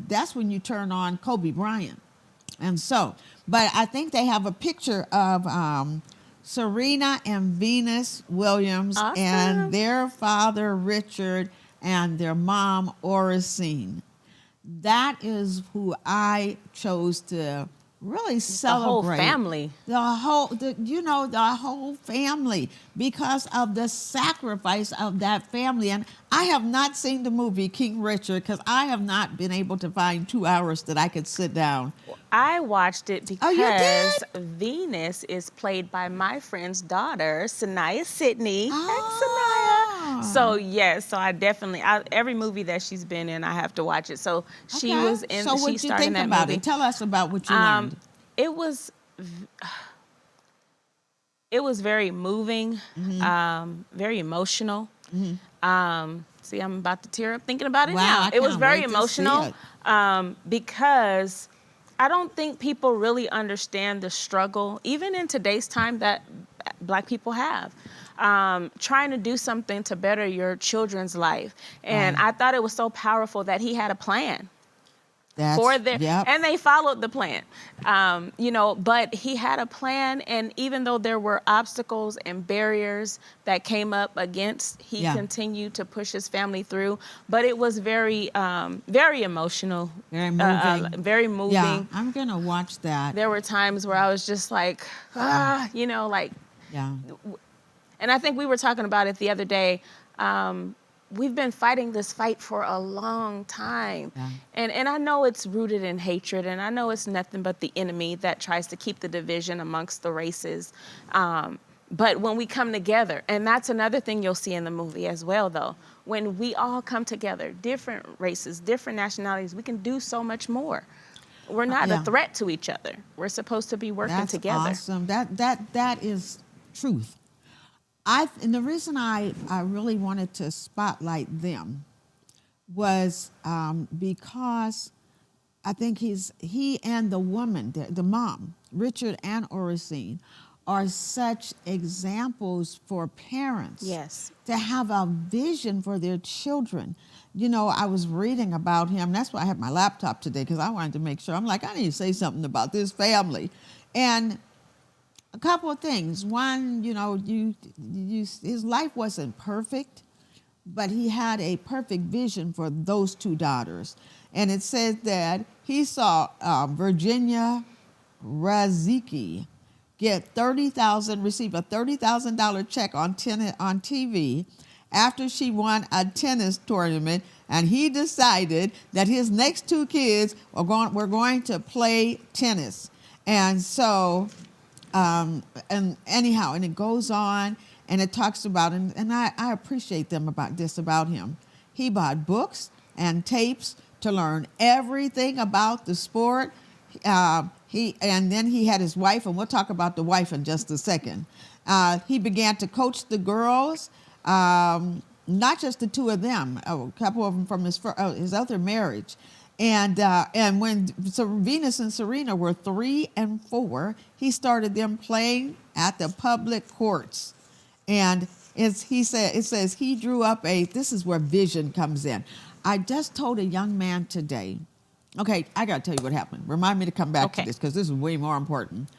that's when you turn on Kobe Bryant. And so, but I think they have a picture of Serena and Venus Williams and their father Richard and their mom Oracene. That is who I chose to really The whole celebrate family. the whole family, because of the sacrifice of that family. And I have not seen the movie King Richard because I have not been able to find 2 hours that I could sit down. I watched it Oh, you did? because Venus is played by my friend's daughter, Sanaya Sidney. Hey, Ah. Sanaya. So yes, so I definitely every movie that she's been in, I have to watch it. So she Okay. was in. So she what you starred in think that about movie. it? Tell us about what you learned. It was very moving, Mm-hmm. very emotional. See, I'm about to tear up thinking about it Wow, now. I It was can't very wait to see emotional it. because I don't think people really understand the struggle, even in today's time, that Black people have. Trying to do something to better your children's life. And I thought it was so powerful that he had a plan. For their, Yep. and they followed the plan, but he had a plan, and even though there were obstacles and barriers that came up against, he Yeah. continued to push his family through. But it was very, very emotional, Very moving. very moving. Yeah, I'm gonna watch that. There were times where I was just like, like, Yeah. and I think we were talking about it the other day. We've been fighting this fight for a long time. Yeah. And I know it's rooted in hatred, and I know it's nothing but the enemy that tries to keep the division amongst the races. But when we come together, and that's another thing you'll see in the movie as well, though, when we all come together, different races, different nationalities, we can do so much more. We're not Yeah. a threat to each other. We're supposed to be working That's together. awesome. That is truth. And the reason I really wanted to spotlight them was because I think he and the woman, the mom, Richard and Oracene, are such examples for parents. Yes. To have a vision for their children. You know, I was reading about him. That's why I had my laptop today, because I wanted to make sure. I'm like, I need to say something about this family. And a couple of things. One, his life wasn't perfect, but he had a perfect vision for those two daughters. And it says that he saw Virginia Razicki receive a $30,000 check on TV after she won a tennis tournament, and he decided that his next two kids were going to play tennis. And so, and it goes on, and it talks about, and I appreciate them about him. He bought books and tapes to learn everything about the sport. And then he had his wife, and we'll talk about the wife in just a second. He began to coach the girls, not just the two of them, a couple of them from his other marriage. And when Venus and Serena were 3 and 4, he started them playing at the public courts. And it says he drew up this is where vision comes in. I just told a young man today, okay, I got to tell you what happened. Remind me to come back to this, because this is way more important.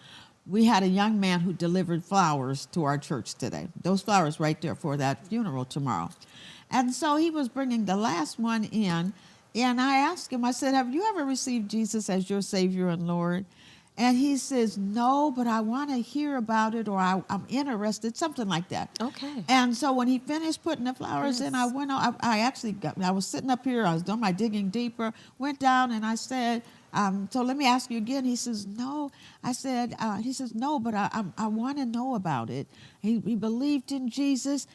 We had a young man who delivered flowers to our church today. Those flowers right there for that funeral tomorrow. And so he was bringing the last one in, and I asked him, I said, have you ever received Jesus as your Savior and Lord? And he says, no, but I want to hear about it, or I'm interested, something like that. Okay. And so when he finished putting the flowers in, I went on. I was sitting up here, I was doing my digging deeper, went down, and I said, so let me ask you again. He says, no. I said, he says, no, but I want to know about it. He believed in Jesus.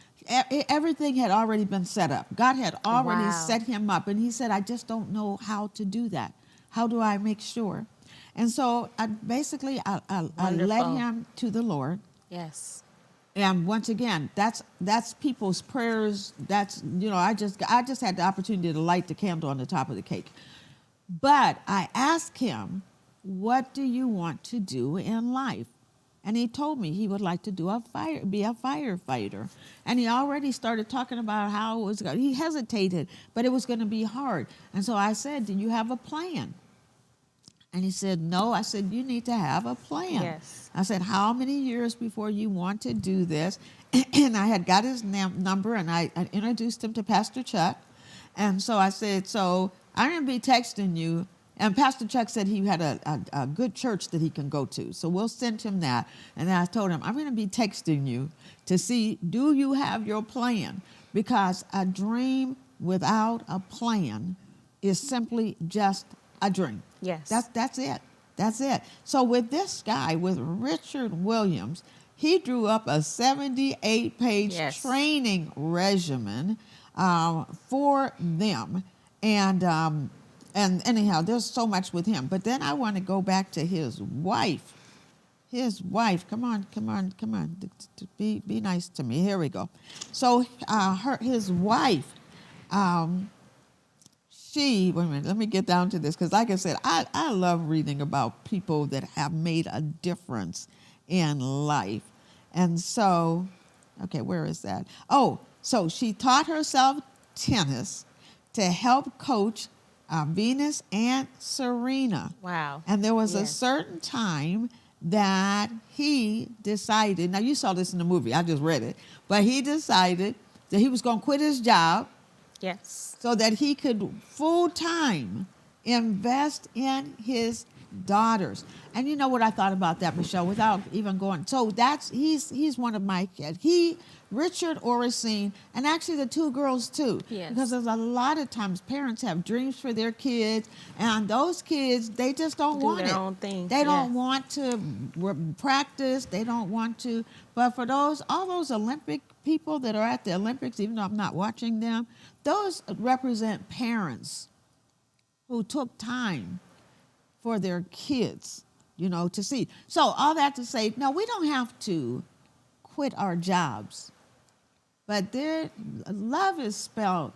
Everything had already been set up. God had already set him up. And he said, I just don't know how to do that. How do I make sure? And so I led him to the Lord. Yes. And once again, that's people's prayers. I just had the opportunity to light the candle on the top of the cake. But I asked him, what do you want to do in life? And he told me he would like to be a firefighter. And he already started talking about how it was going. He hesitated, but it was going to be hard. And so I said, do you have a plan? And he said, no. I said, you need to have a plan. Yes. I said, how many years before you want to do this? And I had got his number, and I introduced him to Pastor Chuck. And so I said, so I'm going to be texting you And Pastor Chuck said he had a good church that he can go to. So we'll send him that. And then I told him, I'm going to be texting you to see, do you have your plan? Because a dream without a plan is simply just a dream. Yes. That's it. That's it. So with this guy, with Richard Williams, he drew up a 78-page Yes. training regimen for them. And anyhow, there's so much with him. But then I want to go back to his wife. His wife, come on. Be nice to me. Here we go. So his wife, wait a minute, let me get down to this, because like I said, I love reading about people that have made a difference in life. And so, okay, where is that? Oh, so she taught herself tennis to help coach Venus and Serena. Wow. And there was a Yes. certain time that he decided, now you saw this in the movie, I just read it, but he decided that he was going to quit his job Yes. so that he could full-time invest in his daughters. And you know what I thought about that, Michelle, without even going. So he's one of my kids. Richard Oracine, and actually the two girls too. Yes. Because there's a lot of times parents have dreams for their kids, and those kids, they just don't Do want their it. own thing. They don't Yes. want to practice. They don't want to. But for all those Olympic people that are at the Olympics, even though I'm not watching them, those represent parents who took time for their kids, to see. So all that to say, no, we don't have to quit our jobs. But love is spelled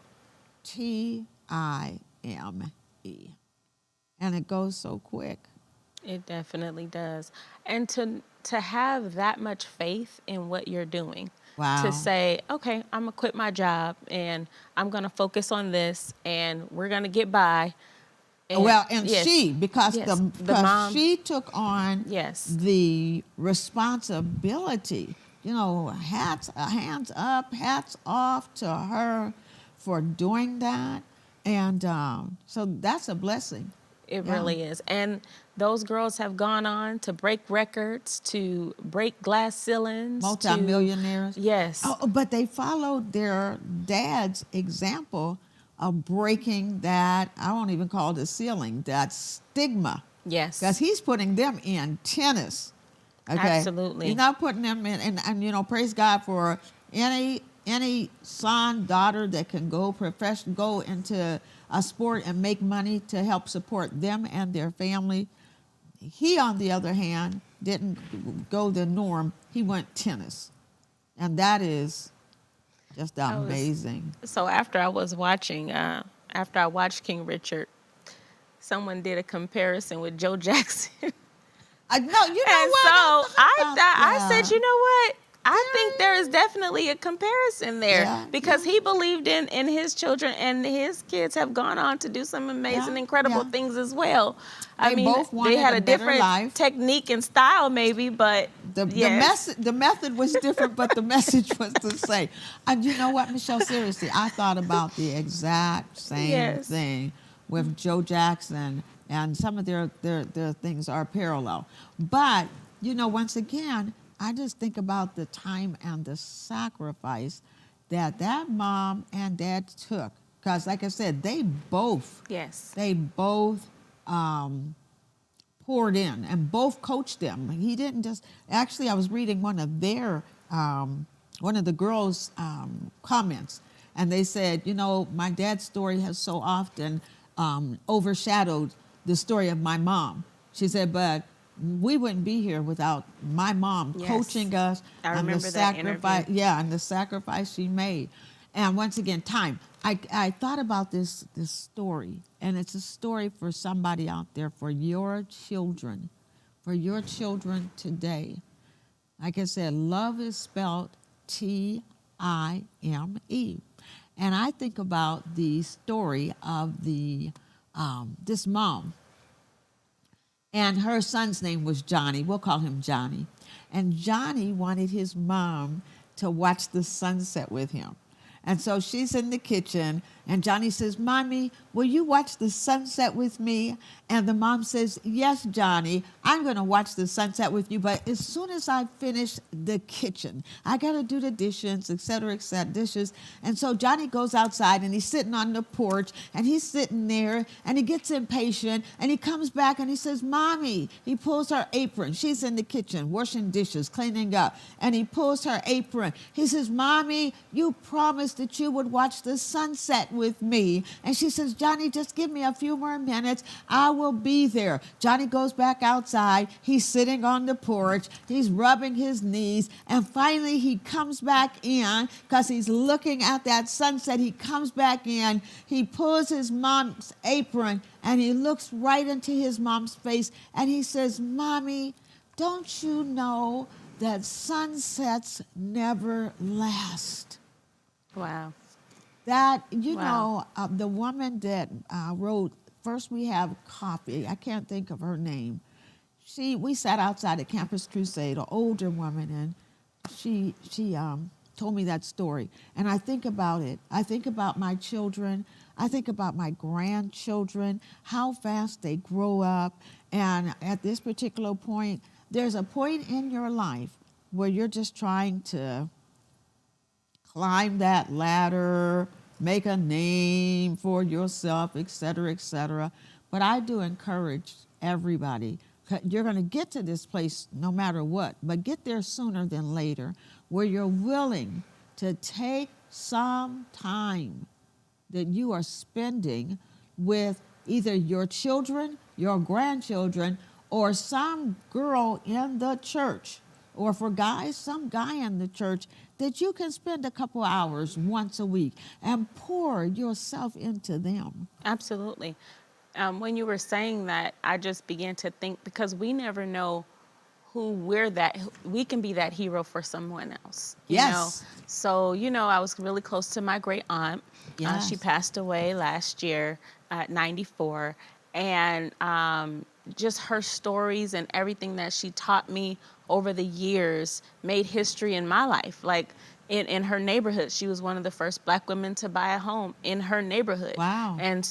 Time. And it goes so quick. It definitely does. And to have that much faith in what you're doing. Wow. To say, okay, I'm going to quit my job and I'm going to focus on this and we're going to get by. And yes, because yes, the mom, she took on yes, the responsibility, hands up, hats off to her for doing that. And so that's a blessing. it Yeah. really is. And those girls have gone on to break records, to break glass ceilings. Multi-millionaires. Yes. Oh, but they followed their dad's example of breaking that, I won't even call it a ceiling, that stigma. Yes. Because he's putting them in tennis. Okay? Absolutely. He's not putting them in, and praise God for any son, daughter that can go into a sport and make money to help support them and their family. He, on the other hand, didn't go the norm. He went tennis. And that is just amazing. So after I watched King Richard, someone did a comparison with Joe Jackson. No, you know And what? so I Yeah. said, you know what? I think there is definitely a comparison there Yeah, because he believed in his children, and his kids have gone on to do some amazing, Yeah, incredible yeah. things as well. They both they wanted had a a better different life. technique and style, maybe, but yes. The method was different, but the message was the same. And you know what, Michelle? Seriously, I thought about the exact same Yes. thing with Joe Jackson, and some of their things are parallel. But once again, I just think about the time and the sacrifice that mom and dad took, because, like I said, they both poured in and both coached them. He didn't just, actually I was reading one of the girls' comments, and they said, my dad's story has so often overshadowed the story of my mom. She said, but we wouldn't be here without my mom Yes. coaching us I and the remember that sacrifice. interview. Yeah, and the sacrifice she made. And once again, time. I thought about this story, and it's a story for somebody out there, for your children today. Like I said, love is spelled Time. And I think about the story of this mom. And her son's name was Johnny. We'll call him Johnny. And Johnny wanted his mom to watch the sunset with him. And so she's in the kitchen, and Johnny says, Mommy, will you watch the sunset with me? And the mom says, yes, Johnny, I'm going to watch the sunset with you, but as soon as I finish the kitchen, I got to do the dishes, et cetera, dishes. And so Johnny goes outside, and he's sitting on the porch, and he's sitting there, and he gets impatient, and he comes back, and he says, Mommy. He pulls her apron. She's in the kitchen, washing dishes, cleaning up, and he pulls her apron. He says, Mommy, you promised that you would watch the sunset with me. And she says, Johnny, just give me a few more minutes. I will be there. Johnny goes back outside. He's sitting on the porch. He's rubbing his knees. And finally, he comes back in because he's looking at that sunset. He comes back in. He pulls his mom's apron, and he looks right into his mom's face. And he says, Mommy, don't you know that sunsets never last? Wow. That, Wow. the woman that wrote, first we have Coffee, I can't think of her name. We sat outside at Campus Crusade, an older woman, and she told me that story. And I think about it. I think about my children. I think about my grandchildren, how fast they grow up. And at this particular point, there's a point in your life where you're just trying to climb that ladder, make a name for yourself, et cetera, et cetera. But I do encourage everybody, you're going to get to this place no matter what, but get there sooner than later, where you're willing to take some time that you are spending with either your children, your grandchildren, or some girl in the church, or for guys, some guy in the church that you can spend a couple hours once a week and pour yourself into them. Absolutely. When you were saying that, I just began to think, because we never know who we can be that hero for someone else. You Yes. know? So, I was really close to my great aunt. Yes. She passed away last year at 94. And just her stories and everything that she taught me over the years made history in my life. Like in her neighborhood, she was one of the first Black women to buy a home in her neighborhood. Wow. And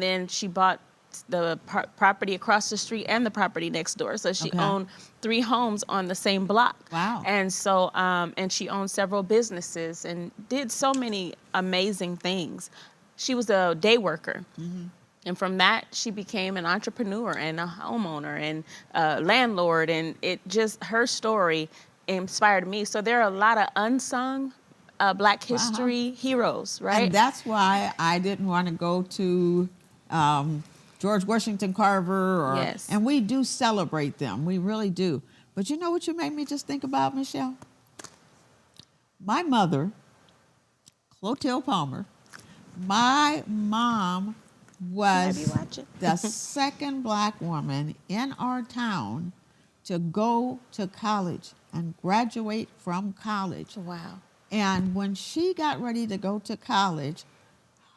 then she bought the property across the street and the property next door. So she Okay. owned 3 homes on the same block. Wow. And so, and she owned several businesses and did so many amazing things. She was a day worker. Mm-hmm. And from that, she became an entrepreneur and a homeowner and a landlord. And her story inspired me. So there are a lot of unsung Black history heroes, right? And that's why I didn't want to go to George Washington Carver. Yes. And we do celebrate them. We really do. But you know what you made me just think about, Michelle? My mother, Clotilde Palmer, my mom was Might be watching. the second Black woman in our town to go to college and graduate from college. Wow. And when she got ready to go to college,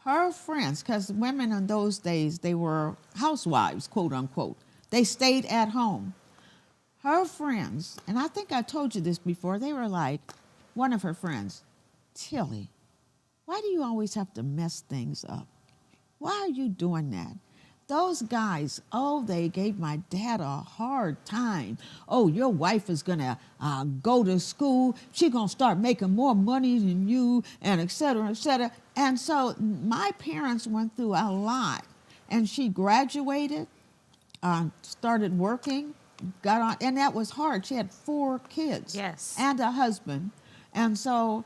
her friends, because women in those days, they were housewives, quote unquote, they stayed at home. Her friends, and I think I told you this before, they were like, one of her friends, Tilly, why do you always have to mess things up? Why are you doing that? Those guys, they gave my dad a hard time. Oh, your wife is going to go to school. She's going to start making more money than you, and et cetera, et cetera. And so my parents went through a lot. And she graduated, started working, got on, and that was hard. She had 4 kids. Yes. And a husband. And so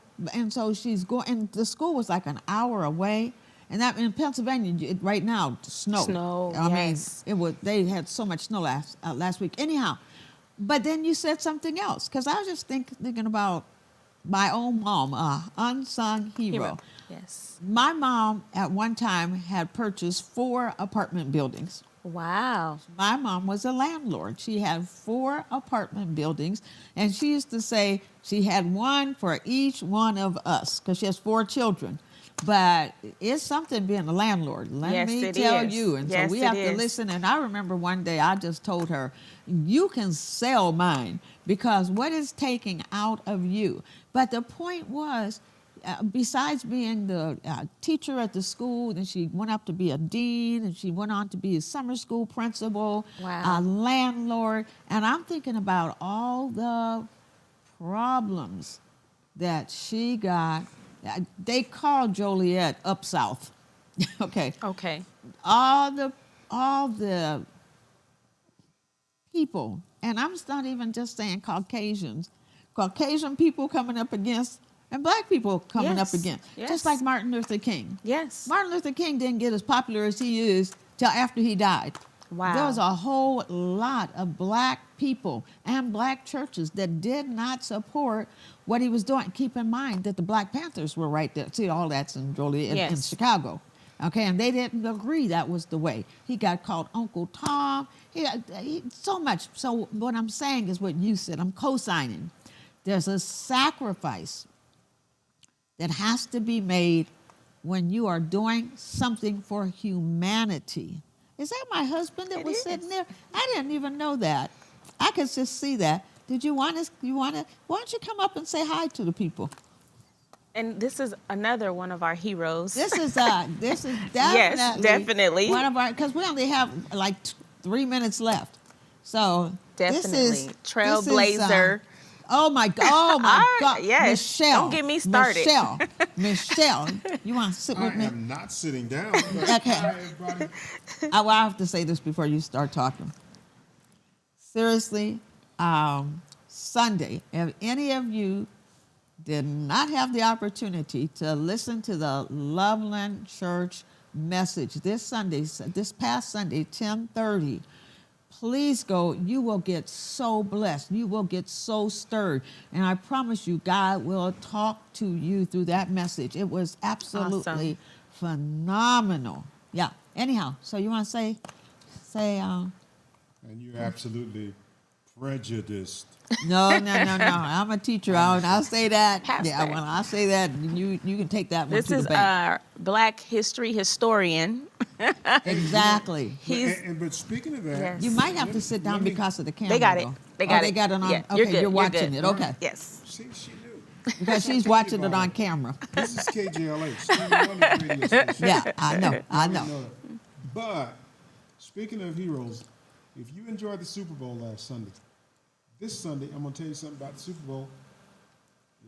she's going, and the school was like an hour away. And that in Pennsylvania right now, snow. Snow, I yes. mean, they had so much snow last week. Anyhow, but then you said something else, because I was just thinking about my own mom, unsung hero. Yes. My mom at one time had purchased 4 apartment buildings. Wow. My mom was a landlord. She had 4 apartment buildings, and she used to say she had one for each one of us, because she has 4 children. But it's something being a landlord. Let Yes, me it tell is. you. And Yes, so we it have to is. listen. And I remember one day I just told her, you can sell mine, because what is taking out of you? But the point was, besides being the teacher at the school, then she went up to be a dean, and she went on to be a summer school principal, Wow. a landlord. And I'm thinking about all the problems that she got. They called Joliet up south. Okay. Okay. All the people, and I'm not even just saying Caucasian people coming up against, and black people coming Yes, up against, yes. just like Martin Luther King. Yes. Martin Luther King didn't get as popular as he is till after he died. Wow. There was a whole lot of black people and black churches that did not support what he was doing. Keep in mind that the Black Panthers were right there. See, all that's in Joliet, in Yes. Chicago. Okay, and they didn't agree that was the way. He got called Uncle Tom. So much. So what I'm saying is what you said. I'm co-signing. There's a sacrifice that has to be made when you are doing something for humanity. Is that my husband that It was is. sitting there? I didn't even know that. I could just see that. Did you want to? Why don't you come up and say hi to the people? And this is another one of our heroes. This is definitely Yes, definitely. one of our, because we only have like 3 minutes left. So Definitely. this is Trailblazer. oh my All right, God, yes. Michelle. Don't get me started. Michelle, you want to sit I with me? am not sitting down. But Okay. Hi, everybody. I have to say this before you start talking. Seriously, Sunday, if any of you did not have the opportunity to listen to the Loveland Church message this past Sunday, 10:30, please go. You will get so blessed. You will get so stirred. And I promise you, God will talk to you through that message. It was absolutely phenomenal. Yeah. Anyhow, so you want to say, And you're absolutely prejudiced. no. I'm a teacher. I'll say that. Pastor. Yeah, when I say that, you can take that one This to is the bank. our Black history historian. Exactly. He's But speaking of that, Yes. You might have to sit down let me- because of the camera. They got it. though. They got oh, it. They got it on. Yeah, Okay, you're good. You're watching good. it. Okay. Yes. See, she knew. Because she's watching it on camera. This is KJLH. Stevie Wonder's radio station. Yeah, I know. You know that. But speaking of heroes, if you enjoyed the Super Bowl last Sunday, this Sunday I'm gonna tell you something about the Super Bowl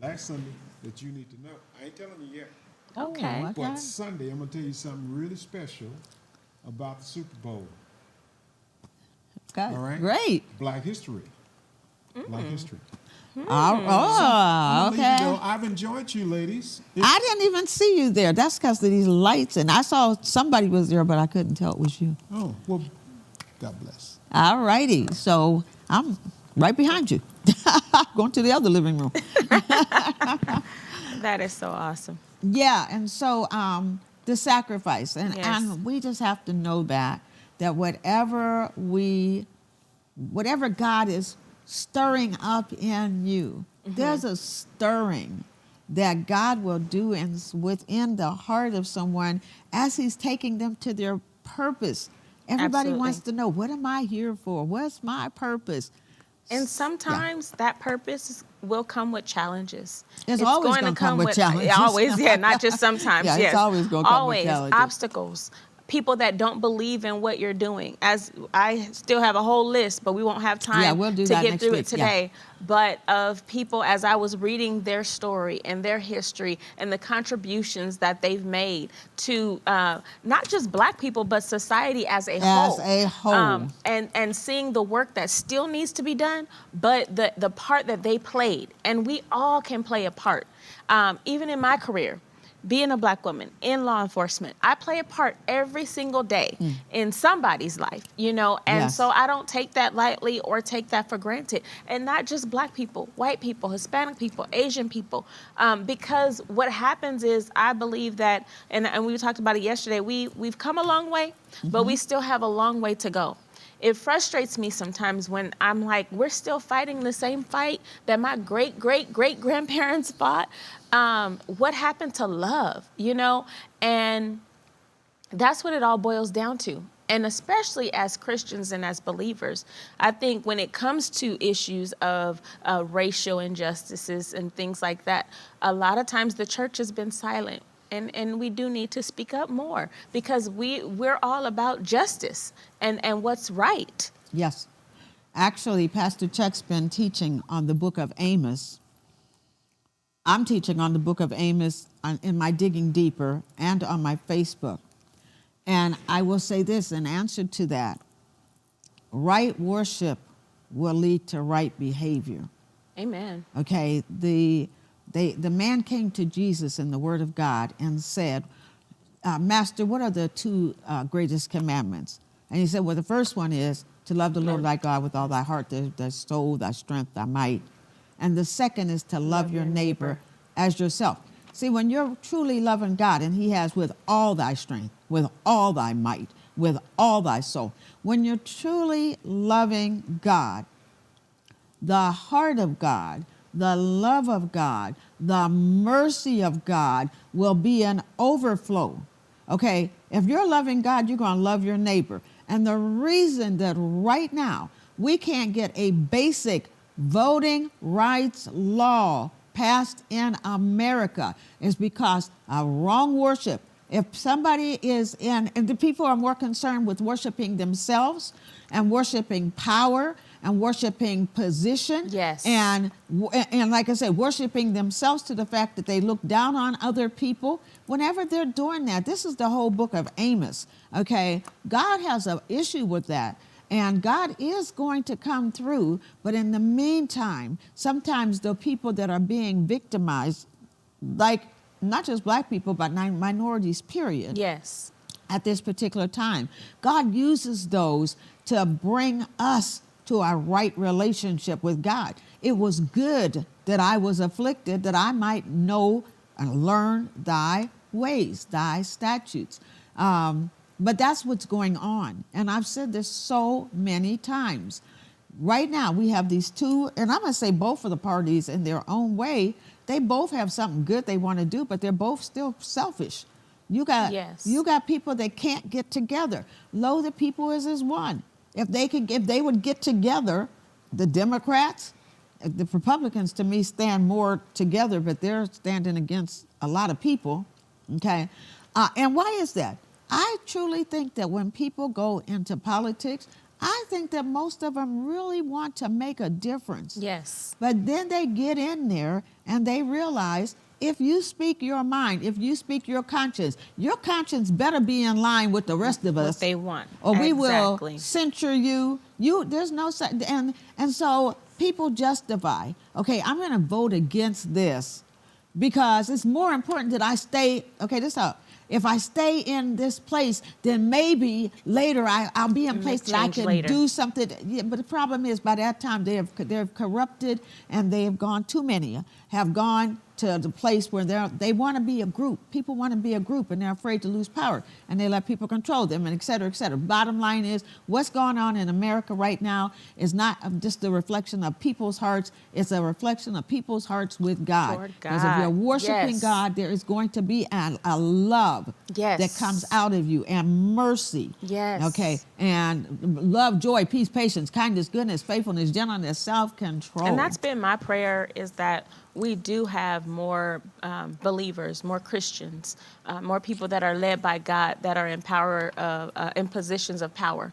last Sunday that you need to know. I ain't telling you yet, Okay. Oh, okay. but Sunday I'm gonna tell you something really special about the Super Bowl. Okay. All right. Great. Black history. Black history. Oh, I'm gonna let okay. you go. I've enjoyed you, ladies. I didn't even see you there. That's because of these lights. And I saw somebody was there, but I couldn't tell it was you. Oh well, God bless. All righty. So I'm right behind you. Going to the other living room. That is so awesome. Yeah, and so the sacrifice, and, Yes. and we just have to know that whatever God is stirring up in you, there's a stirring that God will do within the heart of someone as He's taking them to their purpose. Everybody Absolutely. wants to know, what am I here for? What's my purpose? And sometimes that purpose will come with challenges. It's always going gonna come with challenges. Always, yeah, not just sometimes. Yeah, it's yes. always gonna come with Always challenges. obstacles. People that don't believe in what you're doing. As I still have a whole list, but we won't have time Yeah, we'll do to that get next through week. it today. But of people, as I was reading their story and their history and the contributions that they've made to not just Black people, but society as a whole. As a whole. And seeing the work that still needs to be done, but the part that they played. And we all can play a part. Even in my career, being a Black woman in law enforcement, I play a part every single day in somebody's life, you know, and Yes. so I don't take that lightly or take that for granted. And not just Black people, white people, Hispanic people, Asian people, because what happens is I believe that, and we talked about it yesterday, we've come a long way, but we still have a long way to go. It frustrates me sometimes when I'm like, we're still fighting the same fight that my great-great-great-grandparents fought. What happened to love, you know? And that's what it all boils down to. And especially as Christians and as believers, I think when it comes to issues of racial injustices and things like that, a lot of times the church has been silent. And we do need to speak up more, because we're all about justice and what's right. Yes. Actually, Pastor Chuck's been teaching on the book of Amos. I'm teaching on the book of Amos in my Digging Deeper and on my Facebook. And I will say this in answer to that: right worship will lead to right behavior. Amen. Okay, the man came to Jesus in the Word of God and said, Master, what are the two greatest commandments? And he said, well, the first one is to love the Lord thy God with all thy heart, thy soul, thy strength, thy might. And the second is to love your neighbor as yourself. See, when you're truly loving God, and he has with all thy strength, with all thy might, with all thy soul, when you're truly loving God, the heart of God, the love of God, the mercy of God will be an overflow. Okay, if you're loving God, you're going to love your neighbor. And the reason that right now we can't get a basic voting rights law passed in America is because of wrong worship. If somebody is and the people are more concerned with worshiping themselves and worshiping power and worshiping position. Yes. And like I said, worshiping themselves to the fact that they look down on other people. Whenever they're doing that, this is the whole book of Amos, okay? God has an issue with that. And God is going to come through, but in the meantime, sometimes the people that are being victimized, like not just black people, but minorities, period. Yes. At this particular time, God uses those to bring us to our right relationship with God. It was good that I was afflicted, that I might know and learn thy ways, thy statutes. But that's what's going on. And I've said this so many times. Right now, we have these two, and I'm going to say both of the parties in their own way, they both have something good they want to do, but they're both still selfish. You got people that can't get together. Lo, the people is one. If they would get together, the Democrats, the Republicans to me stand more together, but they're standing against a lot of people. Okay. And why is that? I truly think that when people go into politics, I think that most of them really want to make a difference. Yes. But then they get in there and they realize if you speak your mind, if you speak your conscience better be in line with the rest of us. What they want. Or we will Exactly. censure you. There's no, and so people justify, okay, I'm going to vote against this because it's more important that I stay, okay, this out. If I stay in this place, then maybe later I'll be in a place that I can do something. Yeah, but the problem is by that time they have corrupted, and they have gone, too many have gone to the place where they want to be a group. People want to be a group, and they're afraid to lose power, and they let people control them, and et cetera, et cetera. Bottom line is, what's going on in America right now is not just a reflection of people's hearts, it's a reflection of people's hearts with God. Because if you're worshiping God, there is going to be a love that comes out of you, and mercy. Yes. Okay, and love, joy, peace, patience, kindness, goodness, faithfulness, gentleness, self-control. And that's been my prayer, is that we do have more believers, more Christians, more people that are led by God, that are in positions of power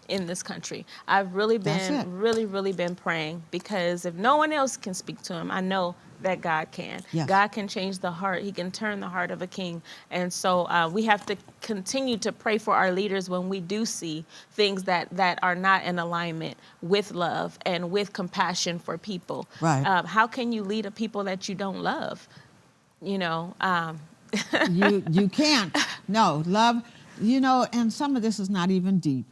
in this country. I've really been praying, because if no one else can speak to him, I know that God can. Yes. God can change the heart. He can turn the heart of a king. And so we have to continue to pray for our leaders when we do see things that are not in alignment with love and with compassion for people. Right. How can you lead a people that you don't love? You know, you can't. No, love, and some of this is not even deep.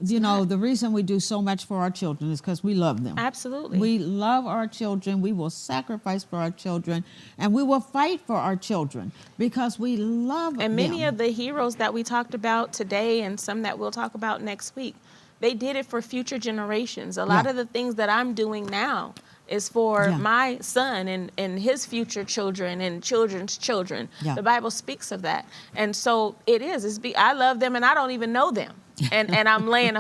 The reason we do so much for our children is because we love them. Absolutely. We love our children. We will sacrifice for our children, and we will fight for our children because we love them. And many of the heroes that we talked about today, and some that we'll talk about next week, they did it for future generations. A lot of the things that I'm doing now is for my son and his future children and children's children. The Bible speaks of that. And so it is. I love them, and I don't even know them. and I'm laying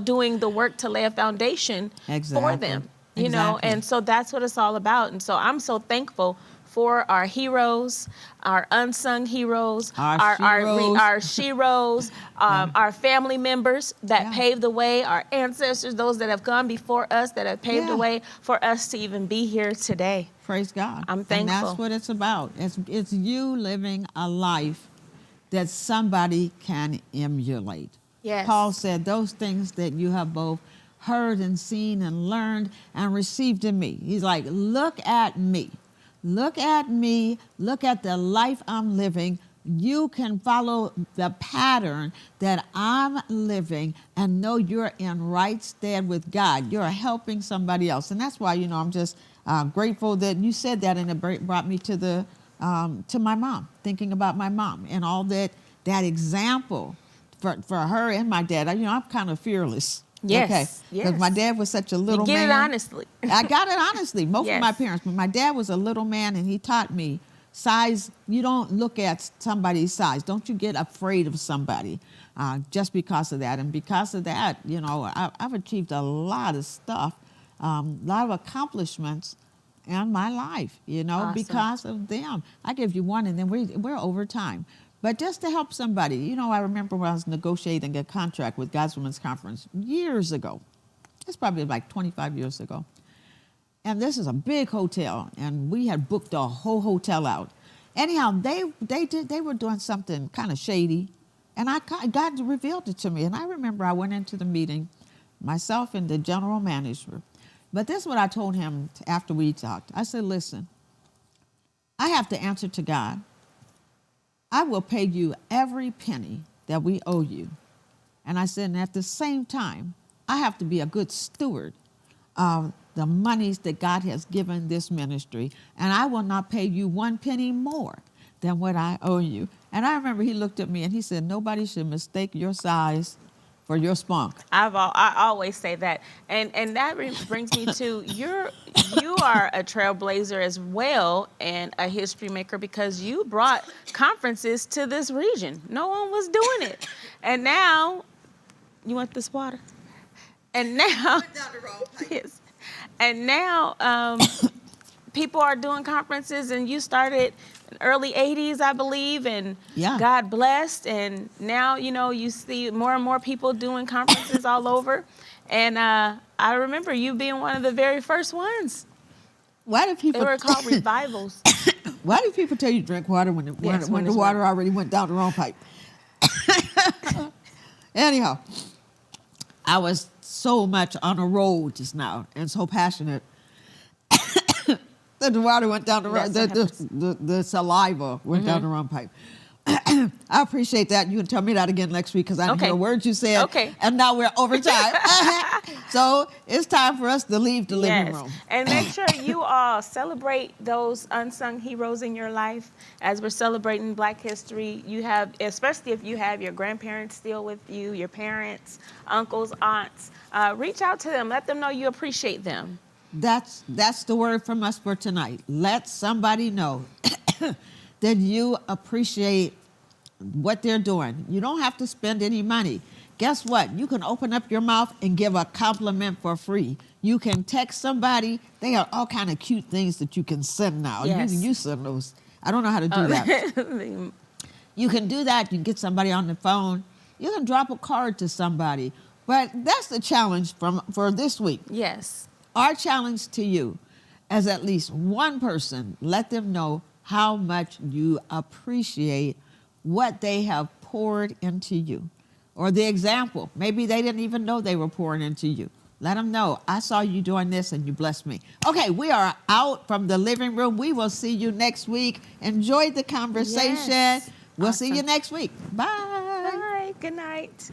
doing the work to lay a foundation for Exactly. them, Exactly. and so that's what it's all about. And so I'm so thankful for our heroes, our unsung heroes, Our sheroes, our family members that Yeah. paved the way, our ancestors, those that have gone before us, that have paved the Yeah. way for us to even be here today. Praise God. I'm And thankful. that's what it's about. It's you living a life that somebody can emulate. Yes. Paul said, those things that you have both heard and seen and learned and received in me. He's like, look at me. Look at me. Look at the life I'm living. You can follow the pattern that I'm living and know you're in right stead with God. You're helping somebody else. And that's why, I'm just grateful that you said that, and it brought me to my mom, thinking about my mom and all that example for her and my dad. I'm kind of fearless. Yes, Okay. Because yes. my dad was such a little Get man. it honestly. I got it honestly. Both of my Yes. parents, but my dad was a little man, and he taught me size. You don't look at somebody's size. Don't you get afraid of somebody just because of that. And because of that, I've achieved a lot of stuff, a lot of accomplishments in my life, Awesome. because of them. I give you one, and then we're over time. But just to help somebody, I remember when I was negotiating a contract with God's Women's Conference years ago. It's probably like 25 years ago. And this is a big hotel, and we had booked the whole hotel out. Anyhow, they were doing something kind of shady, and God revealed it to me. And I remember I went into the meeting, myself and the general manager. But this is what I told him after we talked. I said, listen, I have to answer to God. I will pay you every penny that we owe you. And I said, and at the same time, I have to be a good steward of the monies that God has given this ministry. And I will not pay you one penny more than what I owe you. And I remember he looked at me and he said, nobody should mistake your size for your spunk. I always say that, and that brings me to you are a trailblazer as well and a history maker, because you brought conferences to this region. No one was doing it, and now you want this water, and now Went down the wrong pipe. yes, and now people are doing conferences, and you started in early 80s, I believe, and Yeah. God blessed, and now, you see more and more people doing conferences all over, and I remember you being one of the very first ones. Why do They people were called revivals. Why do people tell you to drink water when Yes, the when it's water already went down the wrong pipe? Anyhow, I was so much on a roll just now and so passionate that the water went down the wrong. That's what happens. The saliva went down the wrong pipe. I appreciate that. You can tell me that again next week, because I didn't Okay. hear a word you said. Okay. And now we're over time. So it's time for us to leave the living room. And make sure you all celebrate those unsung heroes in your life. As we're celebrating Black History, you have, especially if you have your grandparents still with you, your parents, uncles, aunts, reach out to them. Let them know you appreciate them. That's the word from us for tonight. Let somebody know that you appreciate what they're doing. You don't have to spend any money. Guess what? You can open up your mouth and give a compliment for free. You can text somebody. They have all kind of cute things that you can send now. Yes. You send those. I don't know how to do that. You can do that. You can get somebody on the phone. You can drop a card to somebody. But that's the challenge for this week. Yes. Our challenge to you, as at least one person, let them know how much you appreciate what they have poured into you. Or the example, maybe they didn't even know they were pouring into you. Let them know, I saw you doing this and you blessed me. Okay, we are out from the living room. We will see you next week. Enjoy the conversation. Yes. We'll see Awesome. you next week. Bye. Bye. Good night.